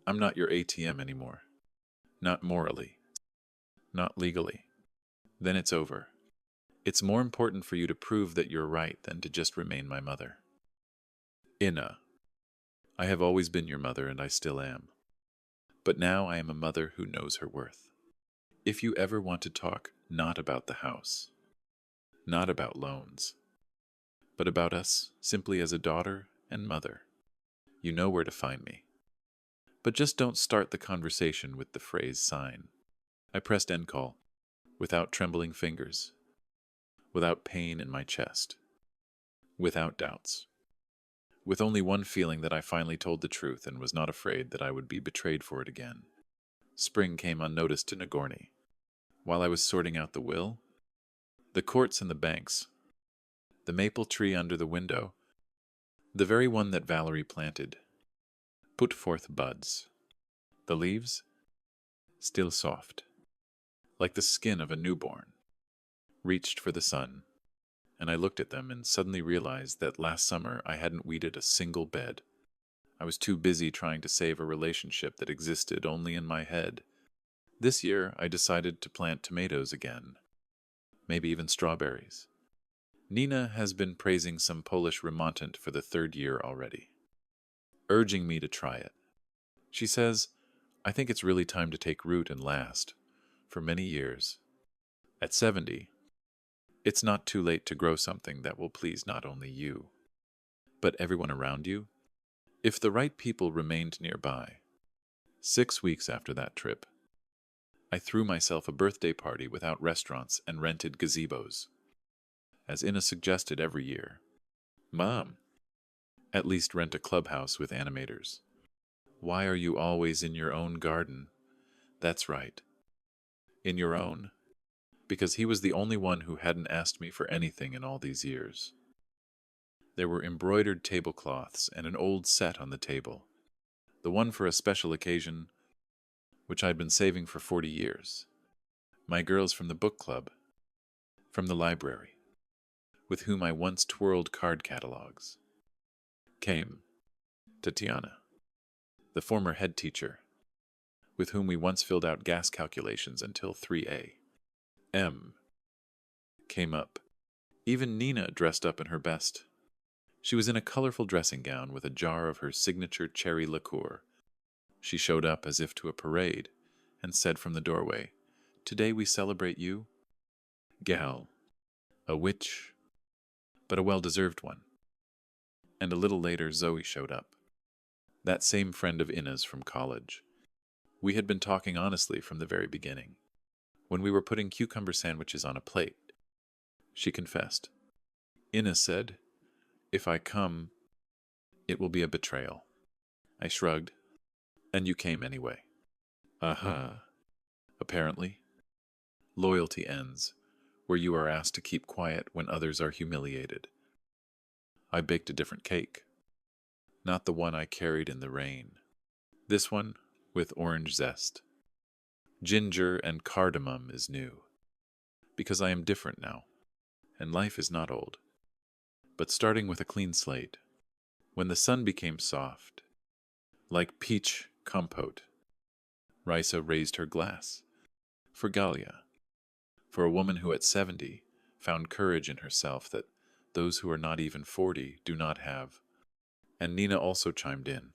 I'm not your ATM anymore. Not morally. Not legally. Then it's over. It's more important for you to prove that you're right than to just remain my mother. Inna. I have always been your mother and I still am. But now I am a mother who knows her worth. If you ever want to talk not about the house, not about loans, but about us simply as a daughter and mother, you know where to find me. But just don't start the conversation with the phrase sign. I pressed end call, without trembling fingers, without pain in my chest, without doubts, with only one feeling that I finally told the truth and was not afraid that I would be betrayed for it again. Spring came unnoticed to Nagorny. While I was sorting out the will, the courts and the banks, the maple tree under the window, the very one that Valerie planted, put forth buds. The leaves, still soft, like the skin of a newborn, reached for the sun, and I looked at them and suddenly realized that last summer I hadn't weeded a single bed. I was too busy trying to save a relationship that existed only in my head. This year I decided to plant tomatoes again, maybe even strawberries. Nina has been praising some Polish remontant for the third year already, urging me to try it. She says, I think it's really time to take root and last, for many years. At 70, it's not too late to grow something that will please not only you, but everyone around you, if the right people remained nearby. 6 weeks after that trip, I threw myself a birthday party without restaurants and rented gazebos, as Ina suggested every year. Mom, at least rent a clubhouse with animators. Why are you always in your own garden? That's right. In your own. Because he was the only one who hadn't asked me for anything in all these years. There were embroidered tablecloths and an old set on the table, the one for a special occasion, which I'd been saving for 40 years. My girls from the book club, from the library, with whom I once twirled card catalogs, came. Tatiana, the former head teacher, with whom we once filled out gas calculations until 3 a.m., came up. Even Nina dressed up in her best. She was in a colorful dressing gown with a jar of her signature cherry liqueur. She showed up as if to a parade and said from the doorway, Today we celebrate you. Gal, a witch, but a well-deserved one. And a little later Zoe showed up, that same friend of Ina's from college. We had been talking honestly from the very beginning. When we were putting cucumber sandwiches on a plate, she confessed. Ina said, If I come, it will be a betrayal. I shrugged. And you came anyway. Uh-huh. Apparently, loyalty ends where you are asked to keep quiet when others are humiliated. I baked a different cake. Not the one I carried in the rain. This one with orange zest. Ginger and cardamom is new. Because I am different now, and life is not old. But starting with a clean slate, when the sun became soft, like peach compote, Risa raised her glass. For Galia, for a woman who at 70 found courage in herself that those who are not even 40 do not have. And Nina also chimed in.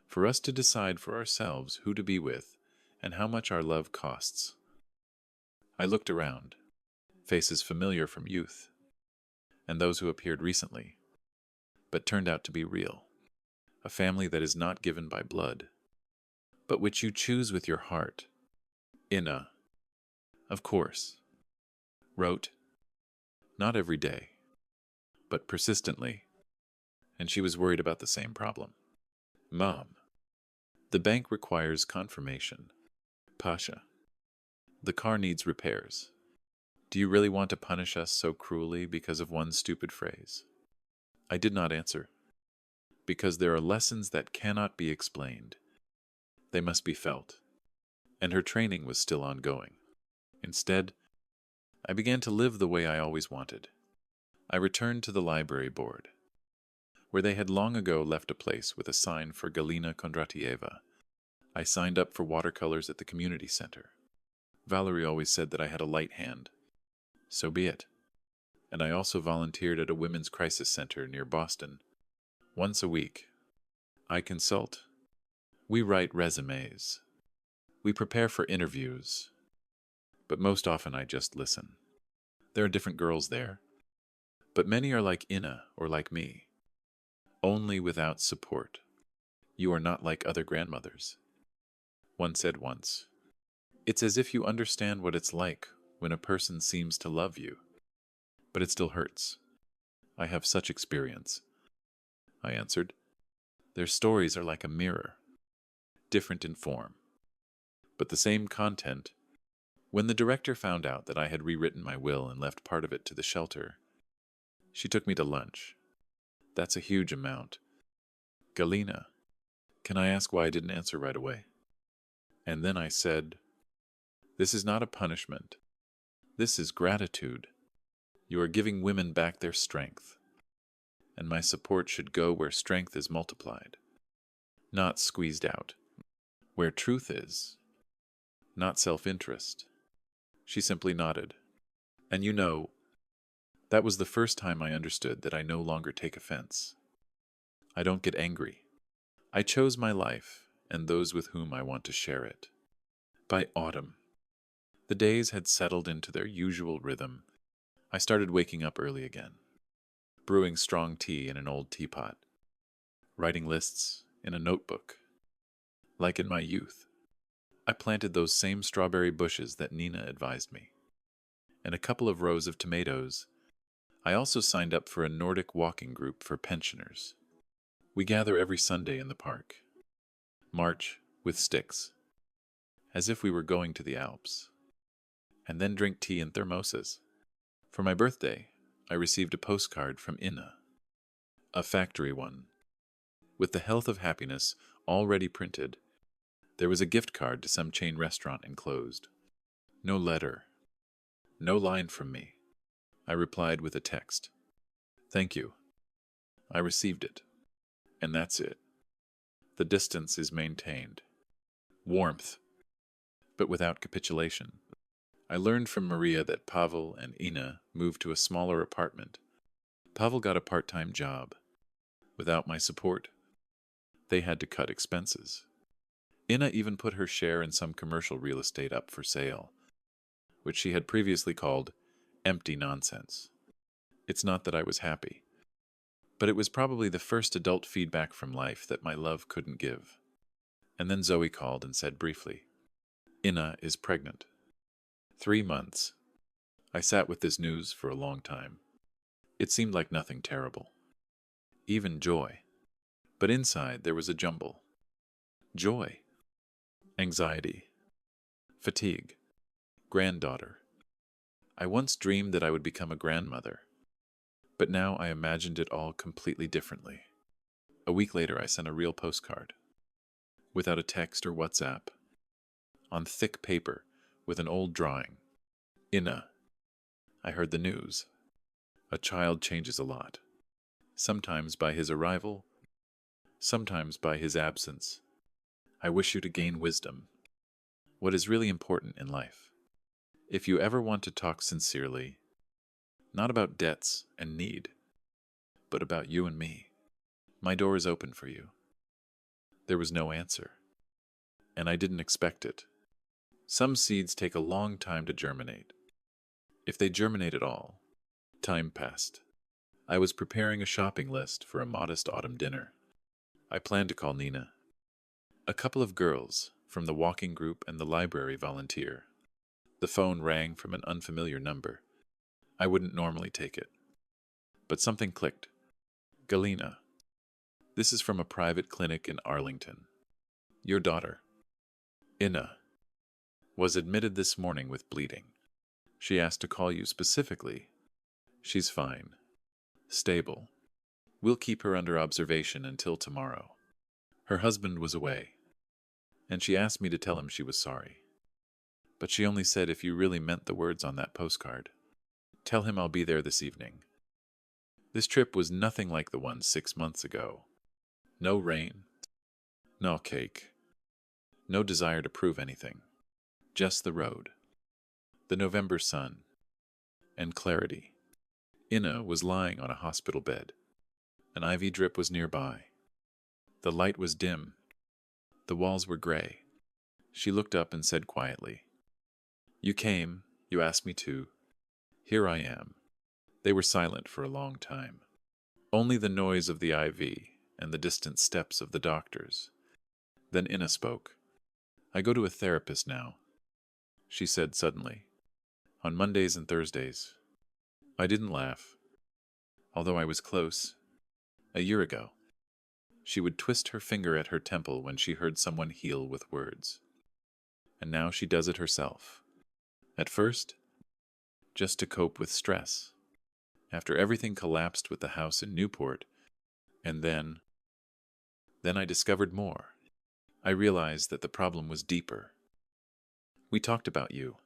For us to decide for ourselves who to be with and how much our love costs. I looked around, faces familiar from youth, and those who appeared recently, but turned out to be real. A family that is not given by blood, but which you choose with your heart. Ina, of course, wrote, not every day, but persistently, and she was worried about the same problem. Mom, the bank requires confirmation. Pasha, the car needs repairs. Do you really want to punish us so cruelly because of one stupid phrase? I did not answer, because there are lessons that cannot be explained. They must be felt, and her training was still ongoing. Instead, I began to live the way I always wanted. I returned to the library board, where they had long ago left a place with a sign for Galina Kondratieva. I signed up for watercolors at the community center. Valerie always said that I had a light hand. So be it. And I also volunteered at a women's crisis center near Boston. Once a week, I consult. We write resumes. We prepare for interviews. But most often I just listen. There are different girls there, but many are like Ina or like me, only without support. You are not like other grandmothers. One said once, it's as if you understand what it's like when a person seems to love you, but it still hurts. I have such experience, I answered. Their stories are like a mirror, different in form, but the same content. When the director found out that I had rewritten my will and left part of it to the shelter, she took me to lunch. That's a huge amount. Galina, can I ask why I didn't answer right away? And then I said, this is not a punishment. This is gratitude. You are giving women back their strength, and my support should go where strength is multiplied, not squeezed out, where truth is, not self-interest. She simply nodded. And you know, that was the first time I understood that I no longer take offense. I don't get angry. I chose my life and those with whom I want to share it. By autumn, the days had settled into their usual rhythm. I started waking up early again, brewing strong tea in an old teapot, writing lists in a notebook. Like in my youth, I planted those same strawberry bushes that Nina advised me, and a couple of rows of tomatoes. I also signed up for a Nordic walking group for pensioners. We gather every Sunday in the park, march with sticks, as if we were going to the Alps, and then drink tea in thermoses. For my birthday, I received a postcard from Inna, a factory one, with the health of happiness already printed. There was a gift card to some chain restaurant enclosed. No letter, no line from me. I replied with a text. Thank you. I received it. And that's it. The distance is maintained. Warmth, but without capitulation. I learned from Maria that Pavel and Ina moved to a smaller apartment. Pavel got a part-time job. Without my support, they had to cut expenses. Ina even put her share in some commercial real estate up for sale, which she had previously called empty nonsense. It's not that I was happy, but it was probably the first adult feedback from life that my love couldn't give. And then Zoe called and said briefly, Ina is pregnant. 3 months. I sat with this news for a long time. It seemed like nothing terrible. Even joy. But inside there was a jumble. Joy. Anxiety. Fatigue. Granddaughter. I once dreamed that I would become a grandmother, but now I imagined it all completely differently. A week later I sent a real postcard, without a text or WhatsApp, on thick paper with an old drawing. Inna. I heard the news. A child changes a lot, sometimes by his arrival, sometimes by his absence. I wish you to gain wisdom, what is really important in life. If you ever want to talk sincerely, not about debts and need, but about you and me, my door is open for you. There was no answer, and I didn't expect it. Some seeds take a long time to germinate. If they germinate at all. Time passed. I was preparing a shopping list for a modest autumn dinner. I planned to call Nina. A couple of girls from the walking group and the library volunteer. The phone rang from an unfamiliar number. I wouldn't normally take it. But something clicked. Galina. This is from a private clinic in Arlington. Your daughter, Inna, was admitted this morning with bleeding. She asked to call you specifically. She's fine. Stable. We'll keep her under observation until tomorrow. Her husband was away, and she asked me to tell him she was sorry. But she only said if you really meant the words on that postcard, tell him I'll be there this evening. This trip was nothing like the one 6 months ago. No rain, no cake, no desire to prove anything. Just the road, the November sun, and clarity. Inna was lying on a hospital bed. An IV drip was nearby. The light was dim. The walls were gray. She looked up and said quietly, You came, you asked me to. Here I am. They were silent for a long time. Only the noise of the IV and the distant steps of the doctors. Then Inna spoke. I go to a therapist now, she said suddenly. On Mondays and Thursdays. I didn't laugh, although I was close. A year ago, she would twist her finger at her temple when she heard someone heal with words. And now she does it herself. At first, just to cope with stress. After everything collapsed with the house in Newport, and then I discovered more. I realized that the problem was deeper. We talked about you,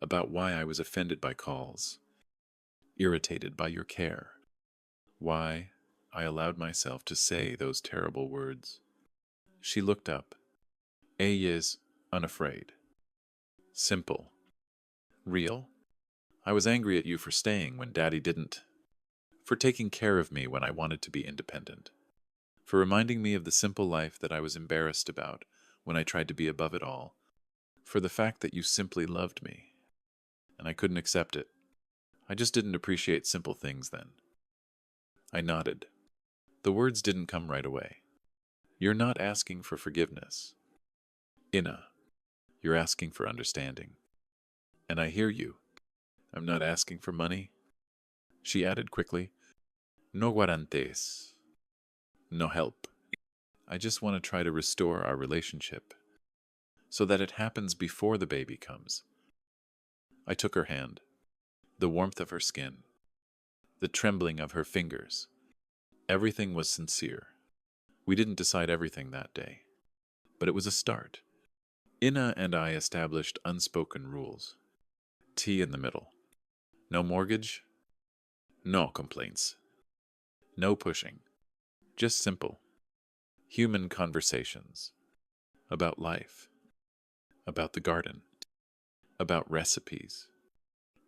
about why I was offended by calls, irritated by your care, why I allowed myself to say those terrible words. She looked up. A is unafraid. Simple. Real. I was angry at you for staying when Daddy didn't. For taking care of me when I wanted to be independent. For reminding me of the simple life that I was embarrassed about when I tried to be above it all. For the fact that you simply loved me. And I couldn't accept it. I just didn't appreciate simple things then. I nodded. The words didn't come right away. You're not asking for forgiveness. Inna, you're asking for understanding. And I hear you. I'm not asking for money. She added quickly, no guarantees. No help. I just want to try to restore our relationship so that it happens before the baby comes. I took her hand, the warmth of her skin, the trembling of her fingers. Everything was sincere. We didn't decide everything that day, but it was a start. Inna and I established unspoken rules. Tea in the middle. No mortgage. No complaints. No pushing. Just simple, human conversations. About life. About the garden. About recipes.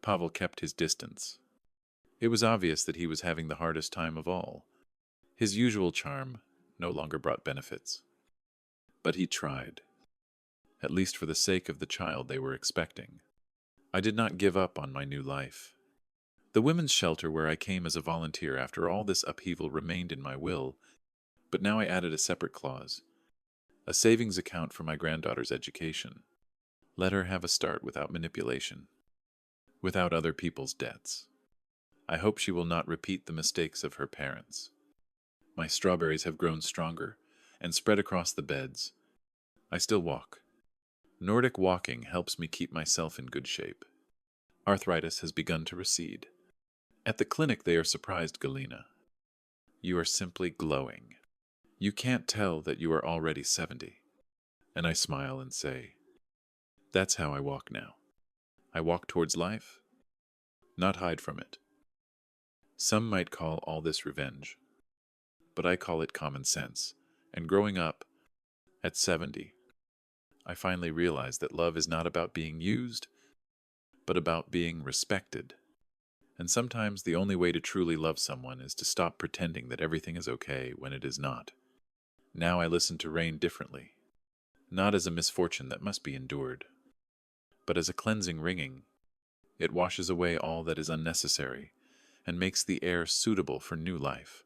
Pavel kept his distance. It was obvious that he was having the hardest time of all. His usual charm no longer brought benefits. But he tried, at least for the sake of the child they were expecting. I did not give up on my new life. The women's shelter where I came as a volunteer after all this upheaval remained in my will, but now I added a separate clause, a savings account for my granddaughter's education. Let her have a start without manipulation, without other people's debts. I hope she will not repeat the mistakes of her parents. My strawberries have grown stronger and spread across the beds. I still walk. Nordic walking helps me keep myself in good shape. Arthritis has begun to recede. At the clinic they are surprised, Galina. You are simply glowing. You can't tell that you are already 70. And I smile and say, that's how I walk now. I walk towards life, not hide from it. Some might call all this revenge, but I call it common sense. And growing up, at 70, I finally realized that love is not about being used, but about being respected. And sometimes the only way to truly love someone is to stop pretending that everything is okay when it is not. Now I listen to rain differently, not as a misfortune that must be endured, but as a cleansing ringing. It washes away all that is unnecessary and makes the air suitable for new life.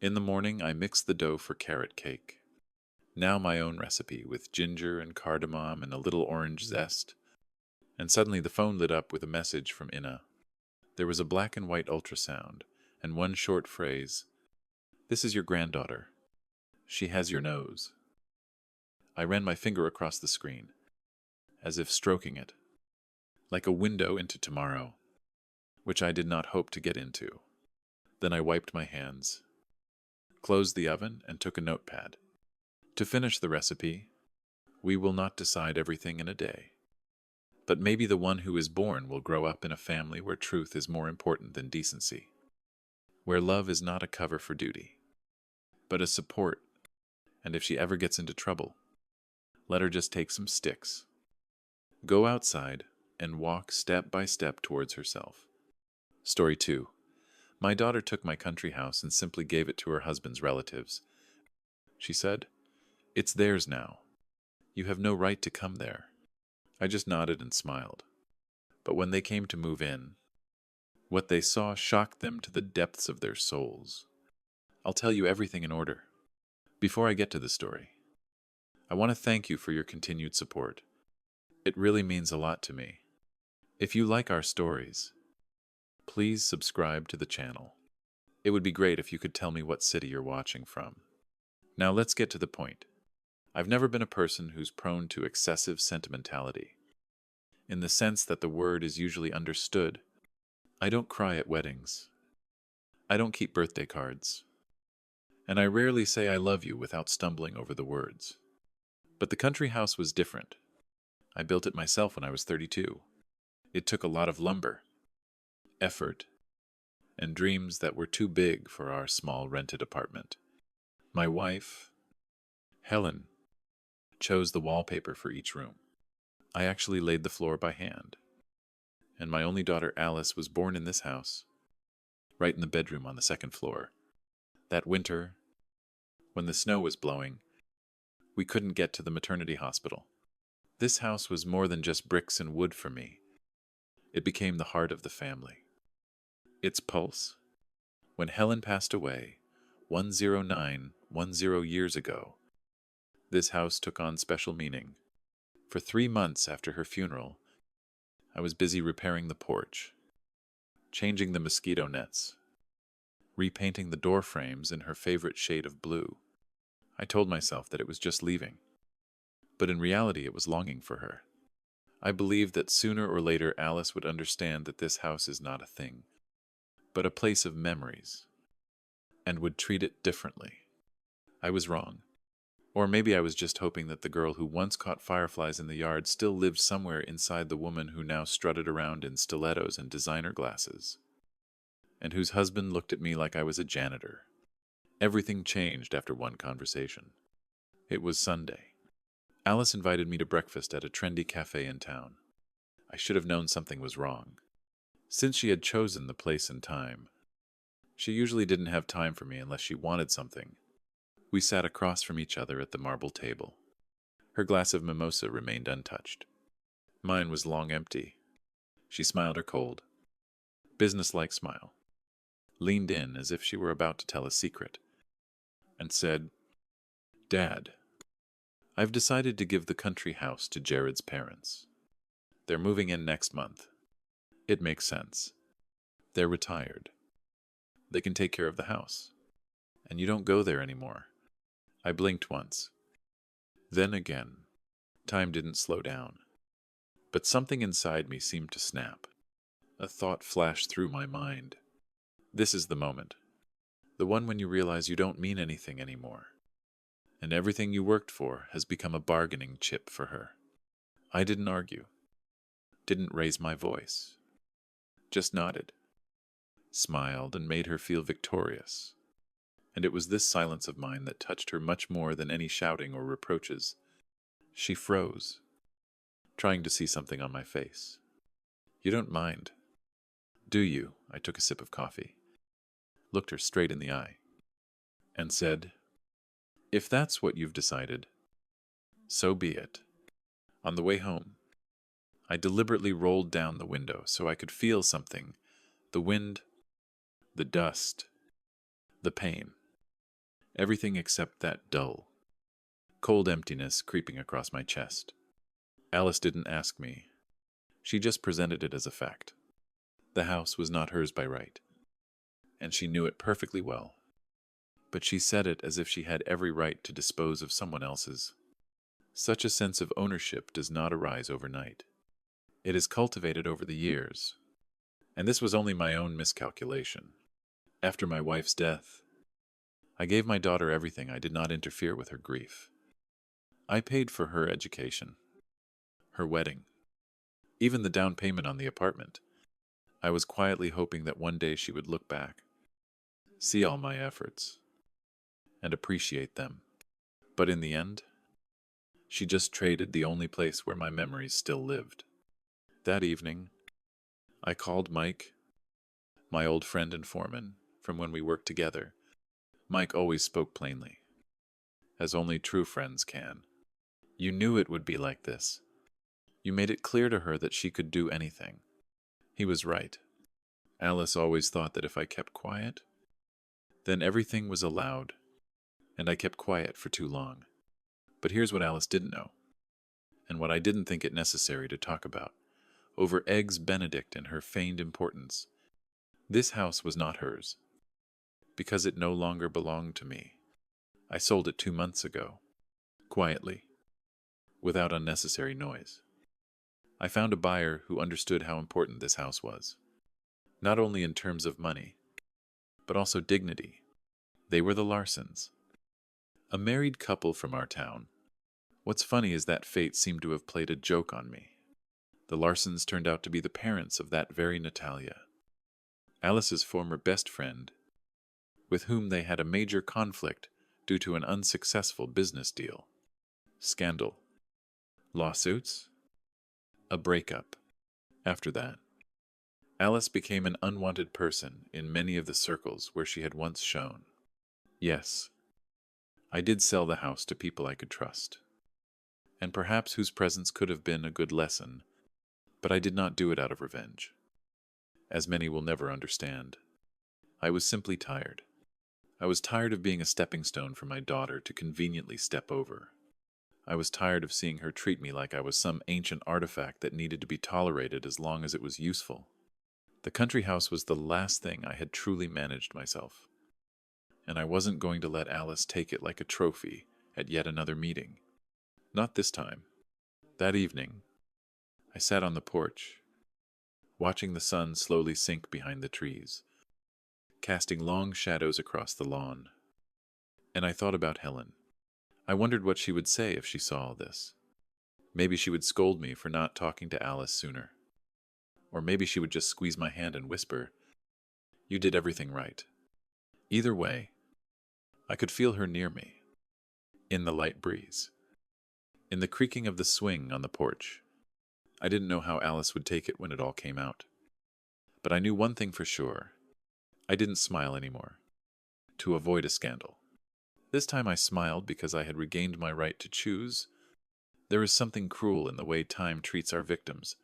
In the morning, I mix the dough for carrot cake. Now my own recipe with ginger and cardamom and a little orange zest. And suddenly the phone lit up with a message from Inna. There was a black and white ultrasound and one short phrase. This is your granddaughter. She has your nose. I ran my finger across the screen, as if stroking it, like a window into tomorrow, which I did not hope to get into. Then I wiped my hands, closed the oven, and took a notepad. To finish the recipe, we will not decide everything in a day. But maybe the one who is born will grow up in a family where truth is more important than decency, where love is not a cover for duty, but a support, and if she ever gets into trouble, let her just take some sticks, go outside, and walk step by step towards herself. Story 2. My daughter took my country house and simply gave it to her husband's relatives. She said, it's theirs now. You have no right to come there. I just nodded and smiled. But when they came to move in, what they saw shocked them to the depths of their souls. I'll tell you everything in order. Before I get to the story, I want to thank you for your continued support. It really means a lot to me. If you like our stories, please subscribe to the channel. It would be great if you could tell me what city you're watching from. Now let's get to the point. I've never been a person who's prone to excessive sentimentality, in the sense that the word is usually understood. I don't cry at weddings. I don't keep birthday cards. And I rarely say I love you without stumbling over the words. But the country house was different. I built it myself when I was 32. It took a lot of lumber, effort, and dreams that were too big for our small rented apartment. My wife, Helen, chose the wallpaper for each room. I actually laid the floor by hand. And my only daughter Alice was born in this house, right in the bedroom on the second floor. That winter, when the snow was blowing, we couldn't get to the maternity hospital. This house was more than just bricks and wood for me. It became the heart of the family. Its pulse. When Helen passed away, 10910 years ago, this house took on special meaning. For 3 months after her funeral, I was busy repairing the porch, changing the mosquito nets, repainting the door frames in her favorite shade of blue. I told myself that it was just leaving, but in reality it was longing for her. I believed that sooner or later Alice would understand that this house is not a thing, but a place of memories, and would treat it differently. I was wrong. Or maybe I was just hoping that the girl who once caught fireflies in the yard still lived somewhere inside the woman who now strutted around in stilettos and designer glasses, and whose husband looked at me like I was a janitor. Everything changed after one conversation. It was Sunday. Alice invited me to breakfast at a trendy cafe in town. I should have known something was wrong. Since she had chosen the place and time, she usually didn't have time for me unless she wanted something. We sat across from each other at the marble table. Her glass of mimosa remained untouched. Mine was long empty. She smiled her cold, businesslike smile, leaned in as if she were about to tell a secret, and said, "Dad, I've decided to give the country house to Jared's parents. They're moving in next month. It makes sense. They're retired. They can take care of the house. And you don't go there anymore." I blinked once. Then again. Time didn't slow down. But something inside me seemed to snap. A thought flashed through my mind. This is the moment. The one when you realize you don't mean anything anymore. And everything you worked for has become a bargaining chip for her. I didn't argue. Didn't raise my voice. Just nodded. Smiled and made her feel victorious. And it was this silence of mine that touched her much more than any shouting or reproaches. She froze, trying to see something on my face. "You don't mind, do you?" I took a sip of coffee, looked her straight in the eye, and said, "If that's what you've decided, so be it." On the way home, I deliberately rolled down the window so I could feel something. The wind, the dust, the pain. Everything except that dull, cold emptiness creeping across my chest. Alice didn't ask me. She just presented it as a fact. The house was not hers by right, and she knew it perfectly well. But she said it as if she had every right to dispose of someone else's. Such a sense of ownership does not arise overnight. It is cultivated over the years. And this was only my own miscalculation. After my wife's death, I gave my daughter everything. I did not interfere with her grief. I paid for her education, her wedding, even the down payment on the apartment. I was quietly hoping that one day she would look back, see all my efforts, and appreciate them. But in the end, she just traded the only place where my memories still lived. That evening, I called Mike, my old friend and foreman from when we worked together. Mike always spoke plainly, as only true friends can. "You knew it would be like this. You made it clear to her that she could do anything." He was right. Alice always thought that if I kept quiet, Then everything was allowed, and I kept quiet for too long. But here's what Alice didn't know, and what I didn't think it necessary to talk about. Over Eggs Benedict and her feigned importance, this house was not hers, because it no longer belonged to me. I sold it 2 months ago, quietly, without unnecessary noise. I found a buyer who understood how important this house was, not only in terms of money, but also dignity. They were the Larsons, a married couple from our town. What's funny is that fate seemed to have played a joke on me. The Larsons turned out to be the parents of that very Natalia, Alice's former best friend, with whom they had a major conflict due to an unsuccessful business deal. Scandal. Lawsuits. A breakup. After that, Alice became an unwanted person in many of the circles where she had once shone. Yes, I did sell the house to people I could trust, and perhaps whose presence could have been a good lesson, but I did not do it out of revenge. As many will never understand, I was simply tired. I was tired of being a stepping stone for my daughter to conveniently step over. I was tired of seeing her treat me like I was some ancient artifact that needed to be tolerated as long as it was useful. The country house was the last thing I had truly managed myself, and I wasn't going to let Alice take it like a trophy at yet another meeting. Not this time. That evening, I sat on the porch, watching the sun slowly sink behind the trees, casting long shadows across the lawn. And I thought about Helen. I wondered what she would say if she saw all this. Maybe she would scold me for not talking to Alice sooner. Or maybe she would just squeeze my hand and whisper, "You did everything right." Either way, I could feel her near me, in the light breeze, in the creaking of the swing on the porch. I didn't know how Alice would take it when it all came out. But I knew one thing for sure. I didn't smile anymore, to avoid a scandal. This time I smiled because I had regained my right to choose. There is something cruel in the way time treats our victims.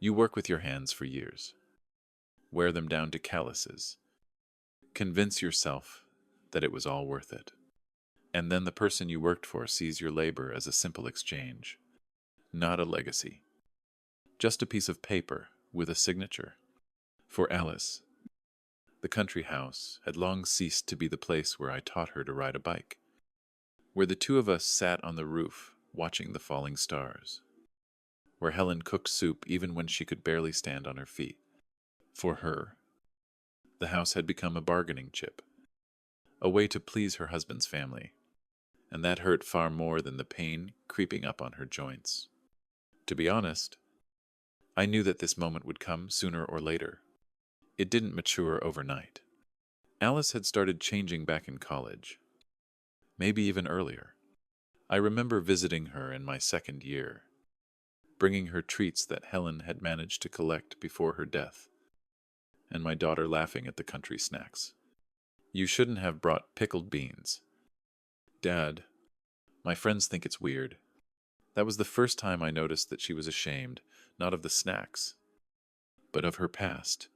You work with your hands for years. Wear them down to calluses. Convince yourself that it was all worth it. And then the person you worked for sees your labor as a simple exchange, not a legacy. Just a piece of paper with a signature. For Alice, the country house had long ceased to be the place where I taught her to ride a bike, where the two of us sat on the roof watching the falling stars, where Helen cooked soup even when she could barely stand on her feet. For her, the house had become a bargaining chip, a way to please her husband's family, and that hurt far more than the pain creeping up on her joints. To be honest, I knew that this moment would come sooner or later. It didn't mature overnight. Alice had started changing back in college, maybe even earlier. I remember visiting her in my second year, bringing her treats that Helen had managed to collect before her death, and my daughter laughing at the country snacks. "You shouldn't have brought pickled beans." "Dad, my friends think it's weird." That was the first time I noticed that she was ashamed, not of the snacks, but of her past.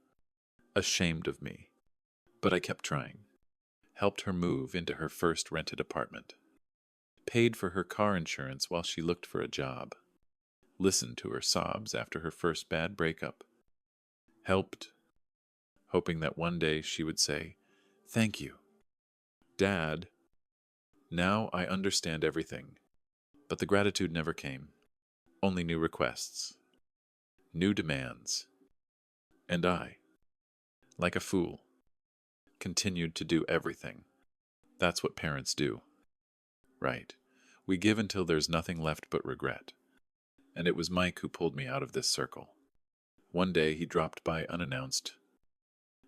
Ashamed of me. But I kept trying. Helped her move into her first rented apartment. Paid for her car insurance while she looked for a job. Listened to her sobs after her first bad breakup. Helped, hoping that one day she would say, "Thank you, Dad." Now I understand everything, but the gratitude never came. Only new requests. New demands. And I, like a fool, continued to do everything. That's what parents do. Right. We give until there's nothing left but regret. And it was Mike who pulled me out of this circle. One day he dropped by unannounced,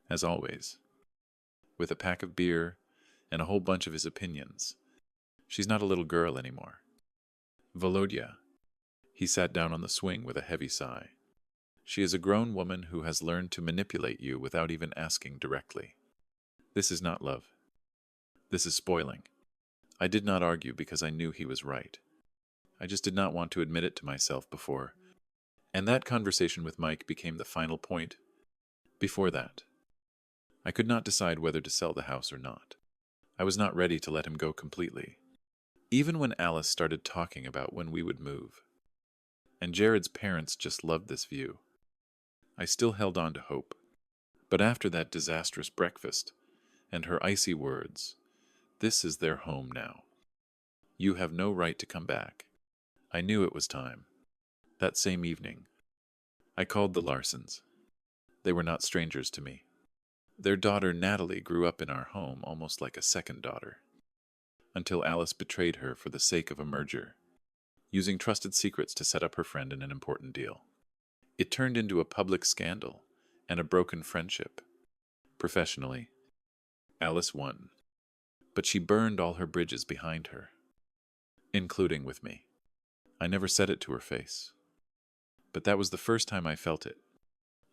as always, with a pack of beer and a whole bunch of his opinions. She's not a little girl anymore. Volodya. He sat down on the swing with a heavy sigh. She is a grown woman who has learned to manipulate you without even asking directly. This is not love. This is spoiling. I did not argue because I knew he was right. I just did not want to admit it to myself before. And that conversation with Mike became the final point. Before that, I could not decide whether to sell the house or not. I was not ready to let him go completely, even when Alice started talking about when we would move. And Jared's parents just loved this view. I still held on to hope. But after that disastrous breakfast, and her icy words, "This is their home now. You have no right to come back," I knew it was time. That same evening, I called the Larsons. They were not strangers to me. Their daughter Natalie grew up in our home almost like a second daughter, until Alice betrayed her for the sake of a merger, using trusted secrets to set up her friend in an important deal. It turned into a public scandal and a broken friendship. Professionally, Alice won, but she burned all her bridges behind her, including with me. I never said it to her face, but that was the first time I felt it.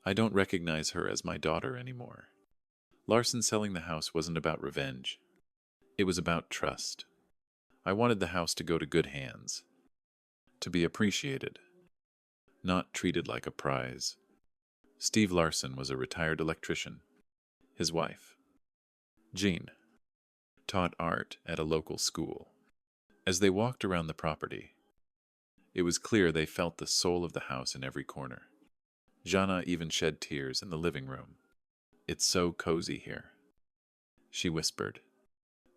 I don't recognize her as my daughter anymore. Larson selling the house wasn't about revenge. It was about trust. I wanted the house to go to good hands, to be appreciated, not treated like a prize. Steve Larson was a retired electrician. His wife, Jean, taught art at a local school. As they walked around the property, it was clear they felt the soul of the house in every corner. Jana even shed tears in the living room. "It's so cozy here," she whispered,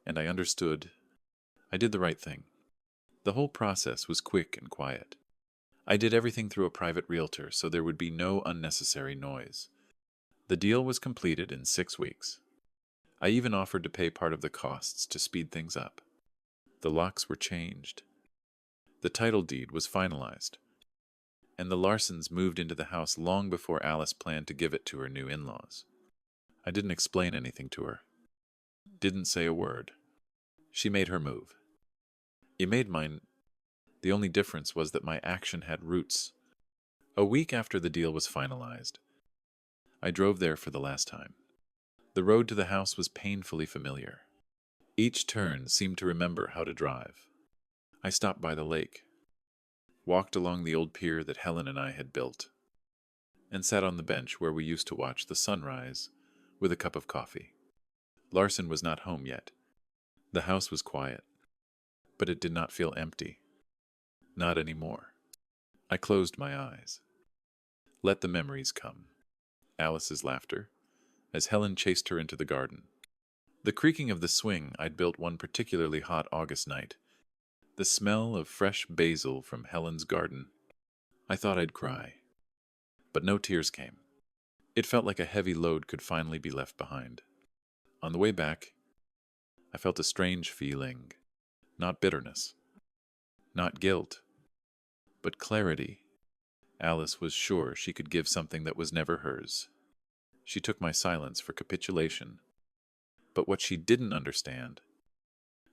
and I understood. I did the right thing. The whole process was quick and quiet. I did everything through a private realtor, so there would be no unnecessary noise. The deal was completed in 6 weeks. I even offered to pay part of the costs to speed things up. The locks were changed. The title deed was finalized, and the Larsons moved into the house long before Alice planned to give it to her new in-laws. I didn't explain anything to her. Didn't say a word. She made her move. It made mine. The only difference was that my action had roots. A week after the deal was finalized, I drove there for the last time. The road to the house was painfully familiar. Each turn seemed to remember how to drive. I stopped by the lake, walked along the old pier that Helen and I had built, and sat on the bench where we used to watch the sunrise with a cup of coffee. Larson was not home yet. The house was quiet, but it did not feel empty. Not anymore. I closed my eyes. Let the memories come. Alice's laughter, as Helen chased her into the garden. The creaking of the swing I'd built one particularly hot August night. The smell of fresh basil from Helen's garden. I thought I'd cry, but no tears came. It felt like a heavy load could finally be left behind. On the way back, I felt a strange feeling. Not bitterness, not guilt, but clarity. Alice was sure she could give something that was never hers. She took my silence for capitulation. But what she didn't understand,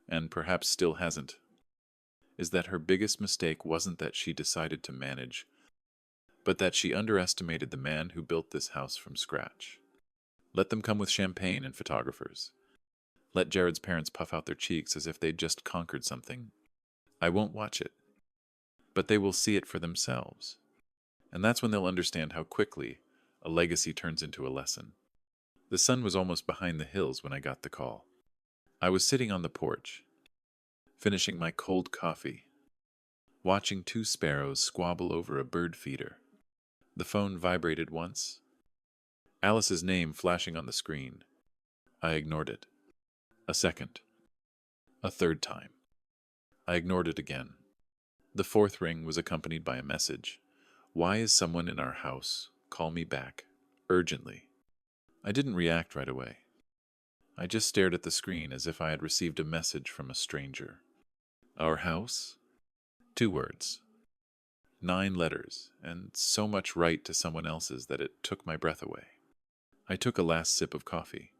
and perhaps still hasn't, is that her biggest mistake wasn't that she decided to manage, but that she underestimated the man who built this house from scratch. Let them come with champagne and photographers. Let Jared's parents puff out their cheeks as if they'd just conquered something. I won't watch it, but they will see it for themselves. And that's when they'll understand how quickly a legacy turns into a lesson. The sun was almost behind the hills when I got the call. I was sitting on the porch, finishing my cold coffee, watching 2 sparrows squabble over a bird feeder. The phone vibrated once, Alice's name flashing on the screen. I ignored it. A second. A third time. I ignored it again. The 4th ring was accompanied by a message. "Why is someone in our house? Call me back. Urgently." I didn't react right away. I just stared at the screen as if I had received a message from a stranger. Our house? 2 words. 9 letters, and so much right to someone else's that it took my breath away. I took a last sip of coffee,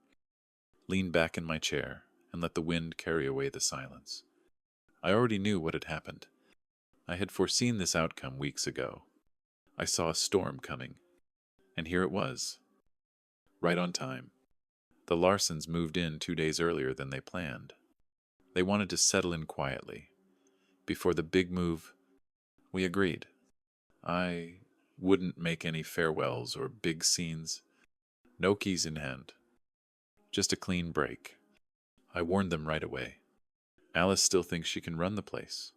leaned back in my chair, and let the wind carry away the silence. I already knew what had happened. I had foreseen this outcome weeks ago. I saw a storm coming, and here it was. Right on time. The Larsons moved in 2 days earlier than they planned. They wanted to settle in quietly. Before the big move, we agreed. I wouldn't make any farewells or big scenes. No keys in hand. Just a clean break. I warned them right away. Alice still thinks she can run the place.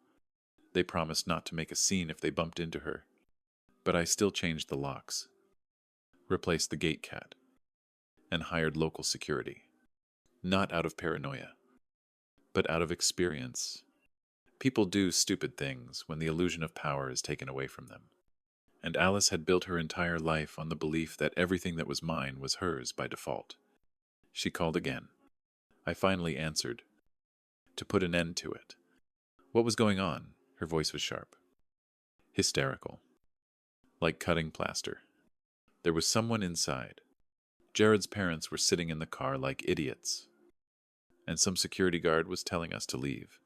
They promised not to make a scene if they bumped into her. But I still changed the locks, replaced the gate cat, and hired local security. Not out of paranoia, but out of experience. People do stupid things when the illusion of power is taken away from them. And Alice had built her entire life on the belief that everything that was mine was hers by default. She called again. I finally answered, to put an end to it. What was going on? Her voice was sharp. Hysterical. Like cutting plaster. There was someone inside. Jared's parents were sitting in the car like idiots. And some security guard was telling us to leave.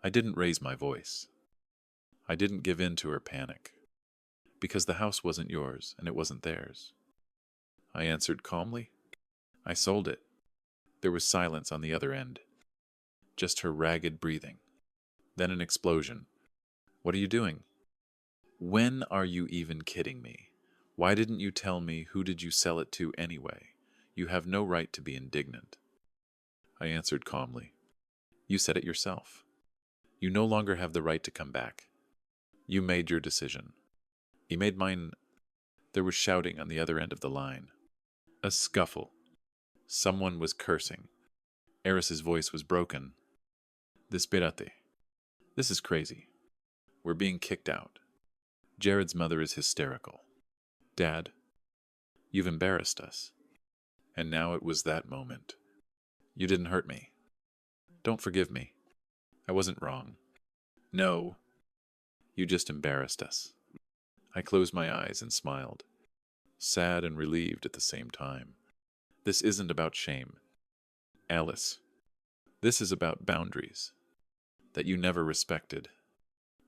I didn't raise my voice. I didn't give in to her panic. Because the house wasn't yours and it wasn't theirs. I answered calmly. I sold it. There was silence on the other end. Just her ragged breathing. Then an explosion. What are you doing? When are you even kidding me? Why didn't you tell me who did you sell it to anyway? You have no right to be indignant. I answered calmly. You said it yourself. You no longer have the right to come back. You made your decision. You made mine. There was shouting on the other end of the line. A scuffle. Someone was cursing. Eris's voice was broken. Disinvited. This is crazy. We're being kicked out. Jared's mother is hysterical. Dad, you've embarrassed us. And now it was that moment. You didn't hurt me. Don't forgive me. I wasn't wrong. No. You just embarrassed us. I closed my eyes and smiled, sad and relieved at the same time. This isn't about shame. Alice, this is about boundaries that you never respected.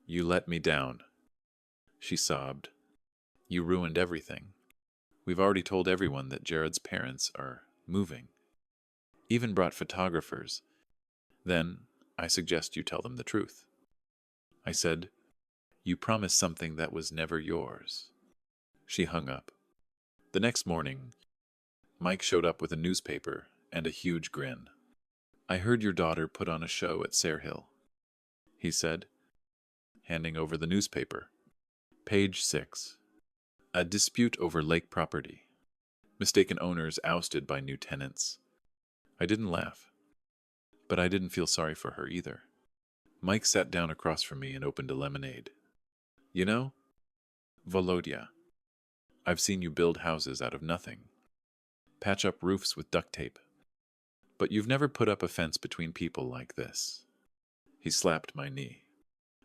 You let me down. She sobbed. You ruined everything. We've already told everyone that Jared's parents are moving. Even brought photographers. Then I suggest you tell them the truth. I said, you promised something that was never yours. She hung up. The next morning, Mike showed up with a newspaper and a huge grin. I heard your daughter put on a show at Sare Hill, he said, handing over the newspaper. Page 6. A dispute over lake property. Mistaken owners ousted by new tenants. I didn't laugh, but I didn't feel sorry for her either. Mike sat down across from me and opened a lemonade. You know, Volodya, I've seen you build houses out of nothing, patch up roofs with duct tape, but you've never put up a fence between people like this. He slapped my knee.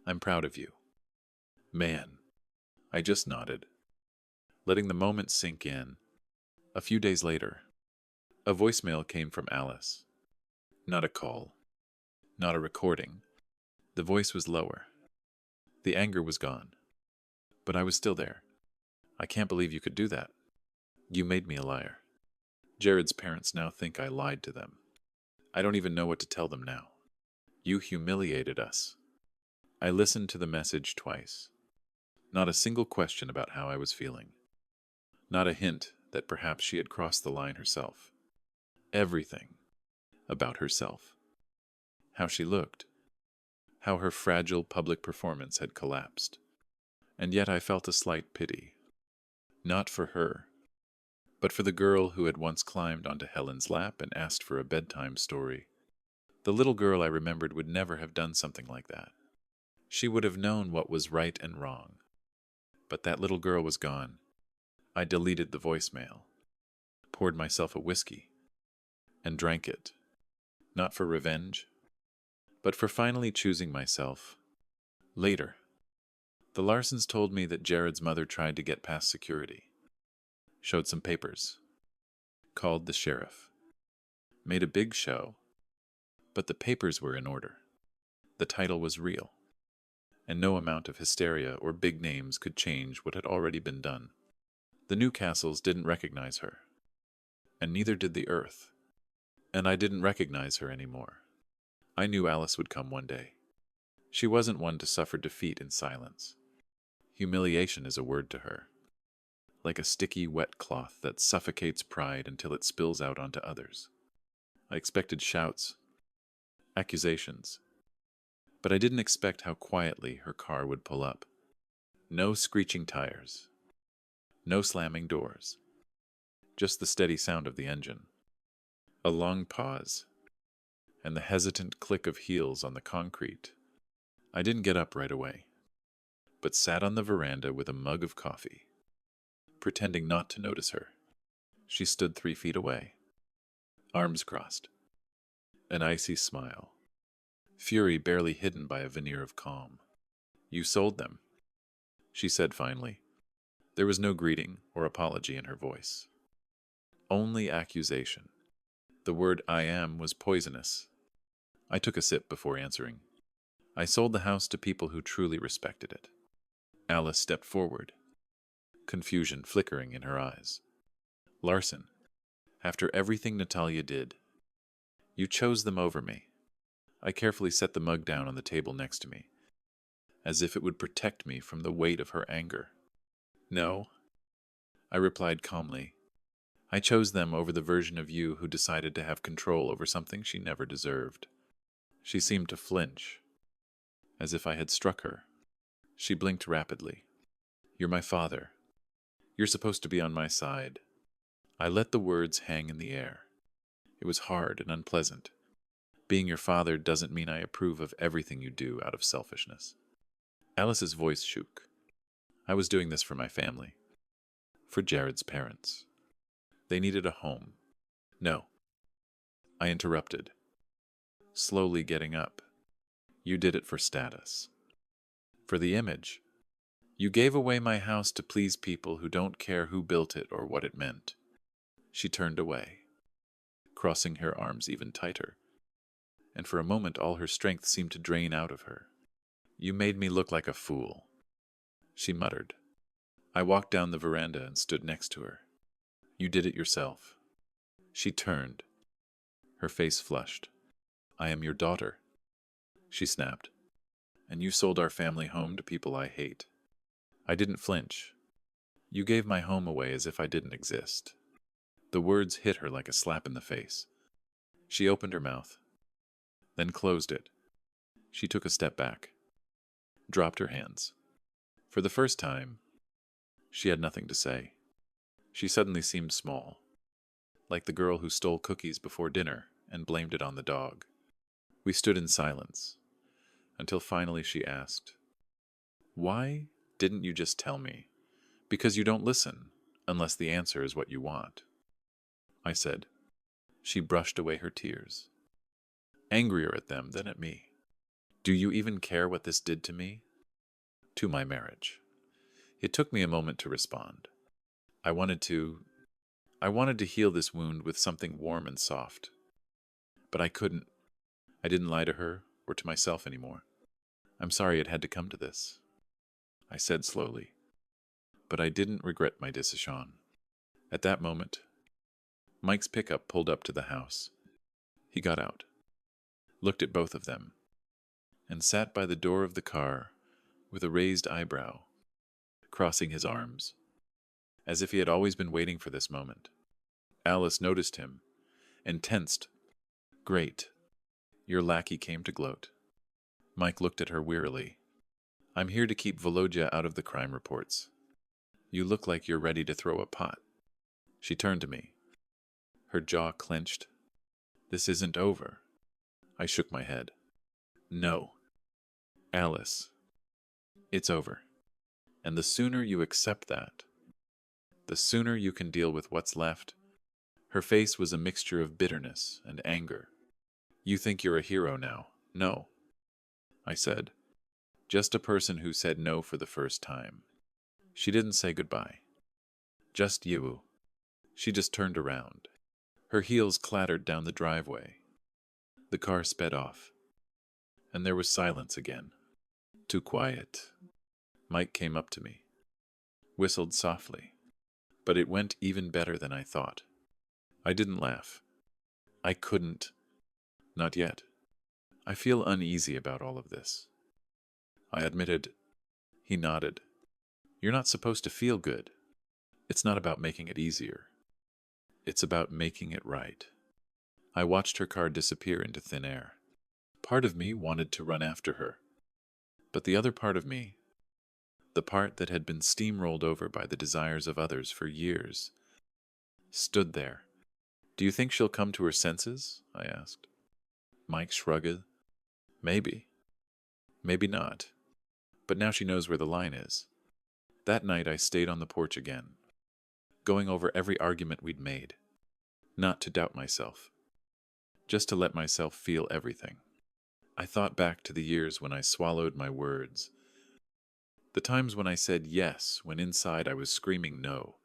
I'm proud of you. Man, I just nodded, letting the moment sink in. A few days later, a voicemail came from Alice. Not a call, not a recording. The voice was lower. The anger was gone. But I was still there. I can't believe you could do that. You made me a liar. Jared's parents now think I lied to them. I don't even know what to tell them now. You humiliated us. I listened to the message twice. Not a single question about how I was feeling. Not a hint that perhaps she had crossed the line herself. Everything about herself. How she looked. How her fragile public performance had collapsed. And yet I felt a slight pity. Not for her, but for the girl who had once climbed onto Helen's lap and asked for a bedtime story. The little girl I remembered would never have done something like that. She would have known what was right and wrong. But that little girl was gone. I deleted the voicemail, poured myself a whiskey, and drank it. Not for revenge, but for finally choosing myself. Later, the Larsons told me that Jared's mother tried to get past security, showed some papers, called the sheriff, made a big show, but the papers were in order. The title was real, and no amount of hysteria or big names could change what had already been done. The Newcastles didn't recognize her, and neither did the earth, and I didn't recognize her anymore. I knew Alice would come one day. She wasn't one to suffer defeat in silence. Humiliation is a word to her, like a sticky, wet cloth that suffocates pride until it spills out onto others. I expected shouts, accusations, but I didn't expect how quietly her car would pull up. No screeching tires, no slamming doors, just the steady sound of the engine. A long pause, and the hesitant click of heels on the concrete. I didn't get up right away, but sat on the veranda with a mug of coffee, pretending not to notice her. She stood 3 feet away, arms crossed, an icy smile, fury barely hidden by a veneer of calm. "You sold them," she said finally. There was no greeting or apology in her voice. Only accusation. The word "I am" was poisonous. I took a sip before answering. "I sold the house to people who truly respected it." Alice stepped forward, confusion flickering in her eyes. "Larson, after everything Natalia did, you chose them over me." I carefully set the mug down on the table next to me, as if it would protect me from the weight of her anger. "No," I replied calmly. "I chose them over the version of you who decided to have control over something she never deserved." She seemed to flinch, as if I had struck her. She blinked rapidly. "You're my father. You're supposed to be on my side." I let the words hang in the air. It was hard and unpleasant. Being your father doesn't mean I approve of everything you do out of selfishness. Alice's voice shook. I was doing this for my family. For Jared's parents. They needed a home. "No," I interrupted, slowly getting up. "You did it for status. For the image. You gave away my house to please people who don't care who built it or what it meant." She turned away, crossing her arms even tighter, and for a moment all her strength seemed to drain out of her. "You made me look like a fool," she muttered. I walked down the veranda and stood next to her. "You did it yourself." She turned, her face flushed. "I am your daughter," she snapped, "and you sold our family home to people I hate." I didn't flinch. "You gave my home away as if I didn't exist." The words hit her like a slap in the face. She opened her mouth, then closed it. She took a step back, dropped her hands. For the first time, she had nothing to say. She suddenly seemed small, like the girl who stole cookies before dinner and blamed it on the dog. We stood in silence, until finally she asked, "Why didn't you just tell me?" "Because you don't listen, unless the answer is what you want," I said. She brushed away her tears, angrier at them than at me. "Do you even care what this did to me?" "To my marriage." It took me a moment to respond. I wanted to heal this wound with something warm and soft. But I couldn't. I didn't lie to her or to myself anymore. "I'm sorry it had to come to this," I said slowly. But I didn't regret my decision. At that moment, Mike's pickup pulled up to the house. He got out, looked at both of them, and sat by the door of the car with a raised eyebrow, crossing his arms, as if he had always been waiting for this moment. Alice noticed him and tensed. "Great." Your lackey came to gloat. Mike looked at her wearily. "I'm here to keep Volodya out of the crime reports. You look like you're ready to throw a pot." She turned to me, her jaw clenched. "This isn't over." I shook my head. "No, Alice, it's over. And the sooner you accept that, the sooner you can deal with what's left." Her face was a mixture of bitterness and anger. "You think you're a hero now?" "No," I said. "Just a person who said no for the first time." She didn't say goodbye. "Just you." She just turned around. Her heels clattered down the driveway. The car sped off, and there was silence again. "Too quiet." Mike came up to me, whistled softly, but it went even better than I thought. I didn't laugh. I couldn't. Not yet. "I feel uneasy about all of this," I admitted. He nodded. "You're not supposed to feel good. It's not about making it easier. It's about making it right." I watched her car disappear into thin air. Part of me wanted to run after her, but the other part of me, the part that had been steamrolled over by the desires of others for years, stood there. "Do you think she'll come to her senses?" I asked. Mike shrugged. "Maybe. Maybe not. But now she knows where the line is." That night I stayed on the porch again, going over every argument we'd made, not to doubt myself, just to let myself feel everything. I thought back to the years when I swallowed my words, the times when I said yes when inside I was screaming no,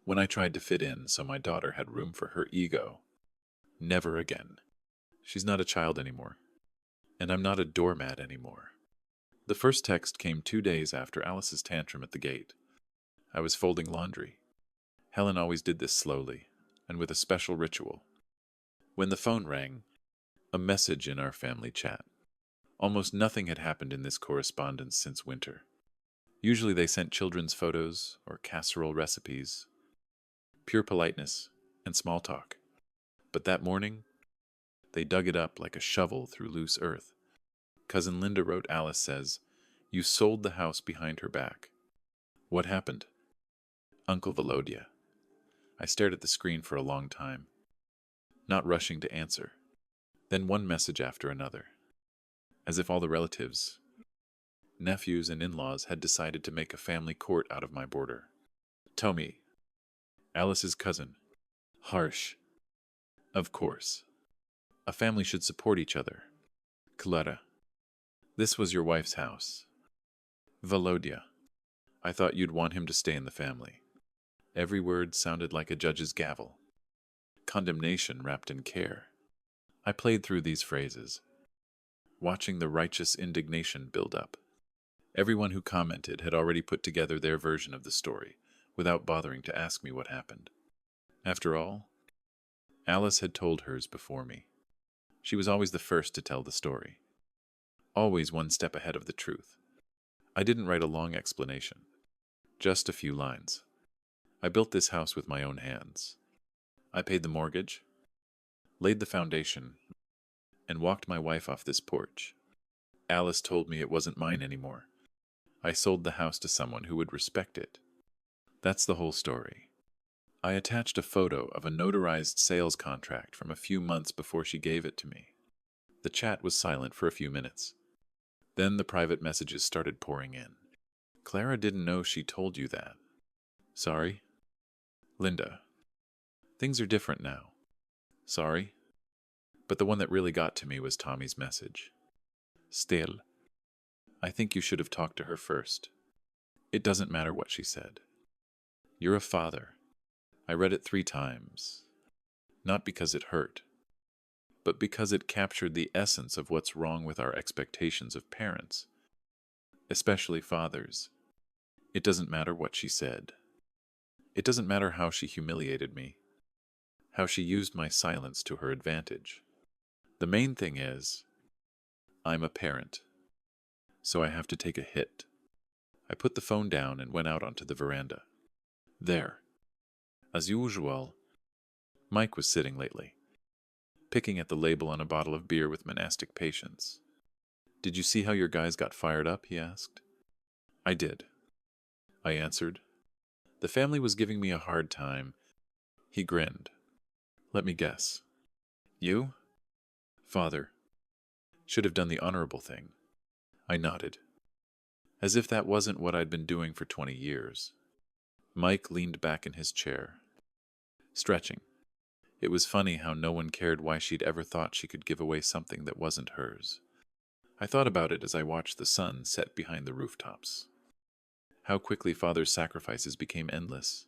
when I tried to fit in so my daughter had room for her ego. Never again. She's not a child anymore, and I'm not a doormat anymore. The first text came 2 days after Alice's tantrum at the gate. I was folding laundry. Helen always did this slowly, and with a special ritual. When the phone rang, a message in our family chat. Almost nothing had happened in this correspondence since winter. Usually they sent children's photos or casserole recipes, pure politeness and small talk. But that morning, they dug it up like a shovel through loose earth. Cousin Linda wrote, "Alice says, you sold the house behind her back. What happened?" Uncle Volodya. I stared at the screen for a long time, not rushing to answer. Then one message after another, as if all the relatives, nephews and in-laws had decided to make a family court out of my border. Tommy, Alice's cousin. Harsh. Of course. A family should support each other. Clara. This was your wife's house. Volodya. I thought you'd want him to stay in the family. Every word sounded like a judge's gavel. Condemnation wrapped in care. I played through these phrases, watching the righteous indignation build up. Everyone who commented had already put together their version of the story, without bothering to ask me what happened. After all, Alice had told hers before me. She was always the first to tell the story, always one step ahead of the truth. I didn't write a long explanation, just a few lines. I built this house with my own hands. I paid the mortgage, laid the foundation, and walked my wife off this porch. Alice told me it wasn't mine anymore. I sold the house to someone who would respect it. That's the whole story. I attached a photo of a notarized sales contract from a few months before she gave it to me. The chat was silent for a few minutes. Then the private messages started pouring in. Clara didn't know she told you that. Sorry. Linda. Things are different now. Sorry. But the one that really got to me was Tommy's message. Still, I think you should have talked to her first. It doesn't matter what she said. You're a father. I read it 3 times. Not because it hurt, but because it captured the essence of what's wrong with our expectations of parents, especially fathers. It doesn't matter what she said. It doesn't matter how she humiliated me, how she used my silence to her advantage. The main thing is, I'm a parent, so I have to take a hit. I put the phone down and went out onto the veranda. There, as usual, Mike was sitting lately, picking at the label on a bottle of beer with monastic patience. "Did you see how your guys got fired up?" he asked. "I did," I answered. "The family was giving me a hard time." He grinned. "Let me guess. You? Father. Should have done the honorable thing." I nodded, as if that wasn't what I'd been doing for 20 years. Mike leaned back in his chair, stretching. It was funny how no one cared why she'd ever thought she could give away something that wasn't hers. I thought about it as I watched the sun set behind the rooftops. How quickly Father's sacrifices became endless.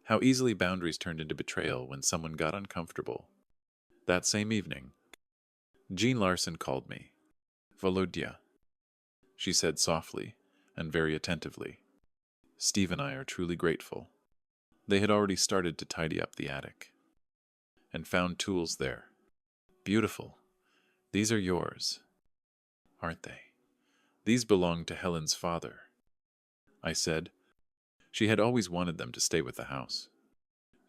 How easily boundaries turned into betrayal when someone got uncomfortable. That same evening, Jean Larson called me. "Volodya," she said softly and very attentively. "Steve and I are truly grateful." They had already started to tidy up the attic, and found tools there. "Beautiful. These are yours, aren't they? These belong to Helen's father," I said. She had always wanted them to stay with the house.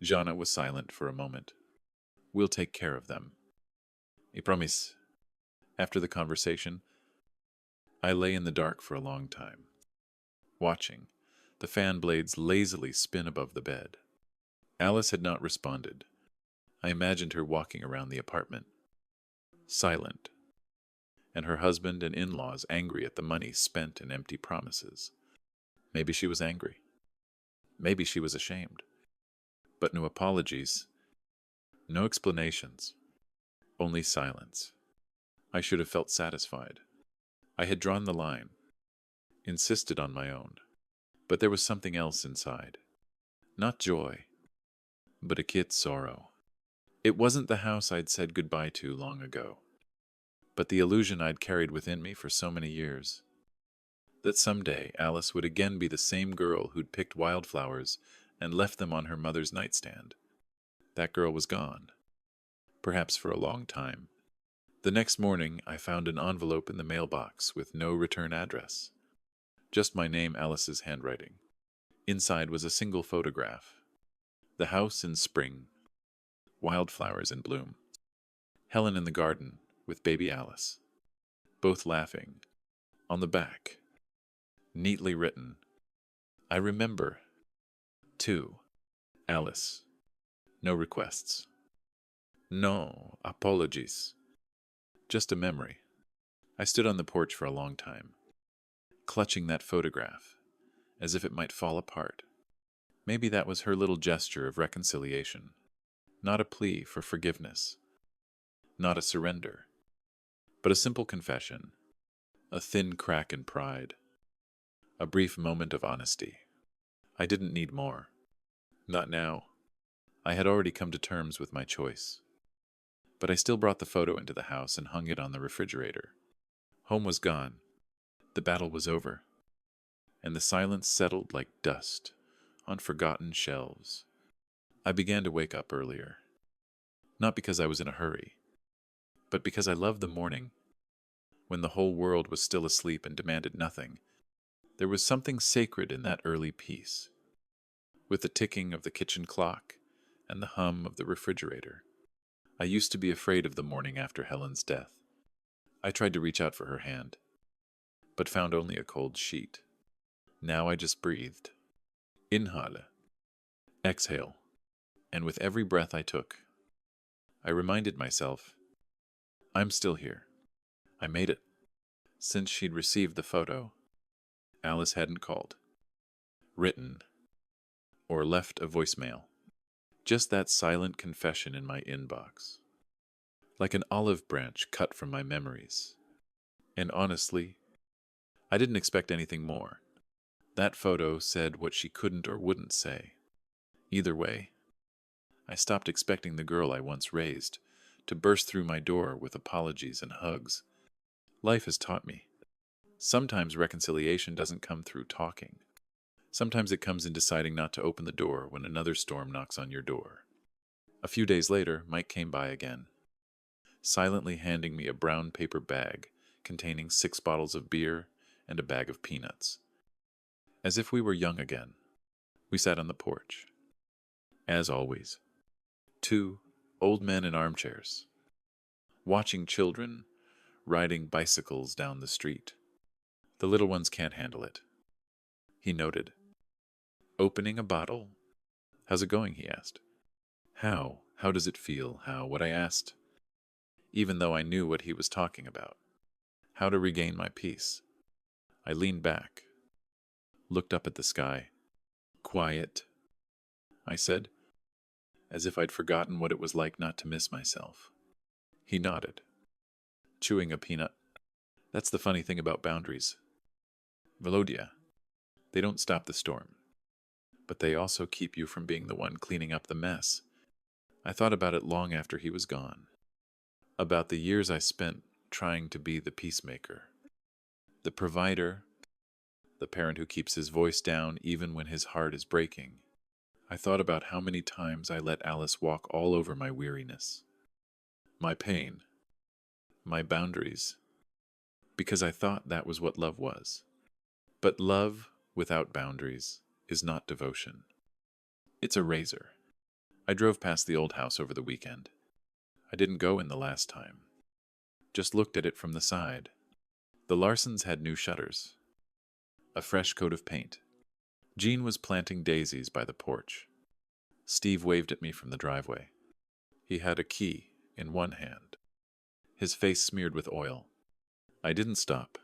Jana was silent for a moment. We'll take care of them. I promise. After the conversation, I lay in the dark for a long time, watching the fan blades lazily spin above the bed. Alice had not responded. I imagined her walking around the apartment, silent, and her husband and in-laws angry at the money spent in empty promises. Maybe she was angry. Maybe she was ashamed. But no apologies, no explanations, only silence. I should have felt satisfied. I had drawn the line, insisted on my own. But there was something else inside. Not joy, but a kid's sorrow. It wasn't the house I'd said goodbye to long ago, but the illusion I'd carried within me for so many years. That someday Alice would again be the same girl who'd picked wildflowers and left them on her mother's nightstand. That girl was gone, perhaps for a long time. The next morning, I found an envelope in the mailbox with no return address. Just my name, Alice's handwriting. Inside was a single photograph. The house in spring. Wildflowers in bloom. Helen in the garden with baby Alice. Both laughing. On the back, neatly written, I remember. To Alice. No requests. No apologies. Just a memory. I stood on the porch for a long time, clutching that photograph, as if it might fall apart. Maybe that was her little gesture of reconciliation. Not a plea for forgiveness. Not a surrender. But a simple confession. A thin crack in pride. A brief moment of honesty. I didn't need more. Not now. I had already come to terms with my choice. But I still brought the photo into the house and hung it on the refrigerator. Home was gone. The battle was over. And the silence settled like dust on forgotten shelves. I began to wake up earlier. Not because I was in a hurry, but because I loved the morning, when the whole world was still asleep and demanded nothing. There was something sacred in that early peace, with the ticking of the kitchen clock and the hum of the refrigerator. I used to be afraid of the morning after Helen's death. I tried to reach out for her hand, but found only a cold sheet. Now I just breathed. Inhale. Exhale. And with every breath I took, I reminded myself, I'm still here. I made it. Since she'd received the photo, Alice hadn't called, written, or left a voicemail. Just that silent confession in my inbox. Like an olive branch cut from my memories. And honestly, I didn't expect anything more. That photo said what she couldn't or wouldn't say. Either way, I stopped expecting the girl I once raised to burst through my door with apologies and hugs. Life has taught me. Sometimes reconciliation doesn't come through talking. Sometimes it comes in deciding not to open the door when another storm knocks on your door. A few days later, Mike came by again, silently handing me a brown paper bag containing 6 bottles of beer and a bag of peanuts. As if we were young again, we sat on the porch. As always, 2 old men in armchairs, watching children riding bicycles down the street. The little ones can't handle it. He noted. Opening a bottle. How's it going, he asked. How? How does it feel? How? What I asked, even though I knew what he was talking about. How to regain my peace. I leaned back, looked up at the sky. Quiet, I said, as if I'd forgotten what it was like not to miss myself. He nodded, chewing a peanut. That's the funny thing about boundaries. Volodya, they don't stop the storm, but they also keep you from being the one cleaning up the mess. I thought about it long after he was gone, about the years I spent trying to be the peacemaker, the provider, the parent who keeps his voice down even when his heart is breaking. I thought about how many times I let Alice walk all over my weariness, my pain, my boundaries, because I thought that was what love was. But love without boundaries is not devotion. It's a razor. I drove past the old house over the weekend. I didn't go in the last time. Just looked at it from the side. The Larsons had new shutters, a fresh coat of paint. Jean was planting daisies by the porch. Steve waved at me from the driveway. He had a key in one hand, his face smeared with oil. I didn't stop,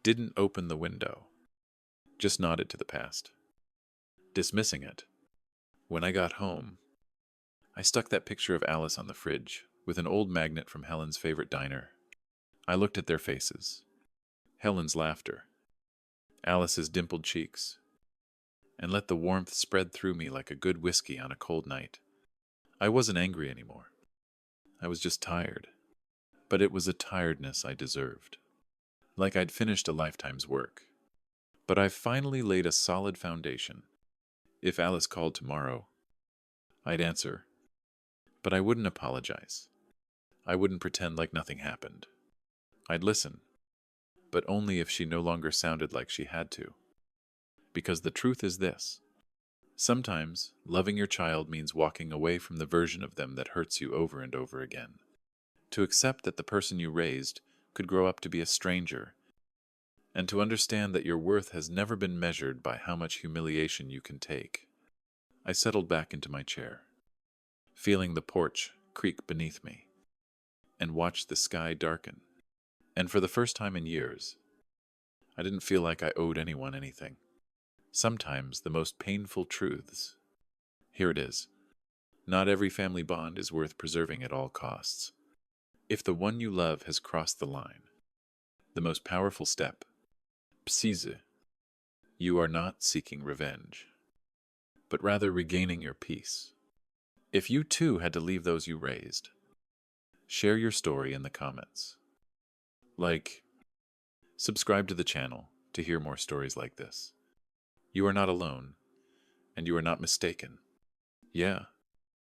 didn't open the window, just nodded to the past, dismissing it. When I got home, I stuck that picture of Alice on the fridge with an old magnet from Helen's favorite diner. I looked at their faces. Helen's laughter, Alice's dimpled cheeks, and let the warmth spread through me like a good whiskey on a cold night. I wasn't angry anymore. I was just tired. But it was a tiredness I deserved. Like I'd finished a lifetime's work. But I've finally laid a solid foundation. If Alice called tomorrow, I'd answer. But I wouldn't apologize. I wouldn't pretend like nothing happened. I'd listen, but only if she no longer sounded like she had to. Because the truth is this. Sometimes, loving your child means walking away from the version of them that hurts you over and over again. To accept that the person you raised could grow up to be a stranger, and to understand that your worth has never been measured by how much humiliation you can take. I settled back into my chair, feeling the porch creak beneath me, and watched the sky darken. And for the first time in years, I didn't feel like I owed anyone anything. Sometimes the most painful truths. Here it is. Not every family bond is worth preserving at all costs. If the one you love has crossed the line, the most powerful step, psize, you are not seeking revenge, but rather regaining your peace. If you too had to leave those you raised, share your story in the comments. Subscribe to the channel to hear more stories like this. You are not alone, and you are not mistaken. Yeah,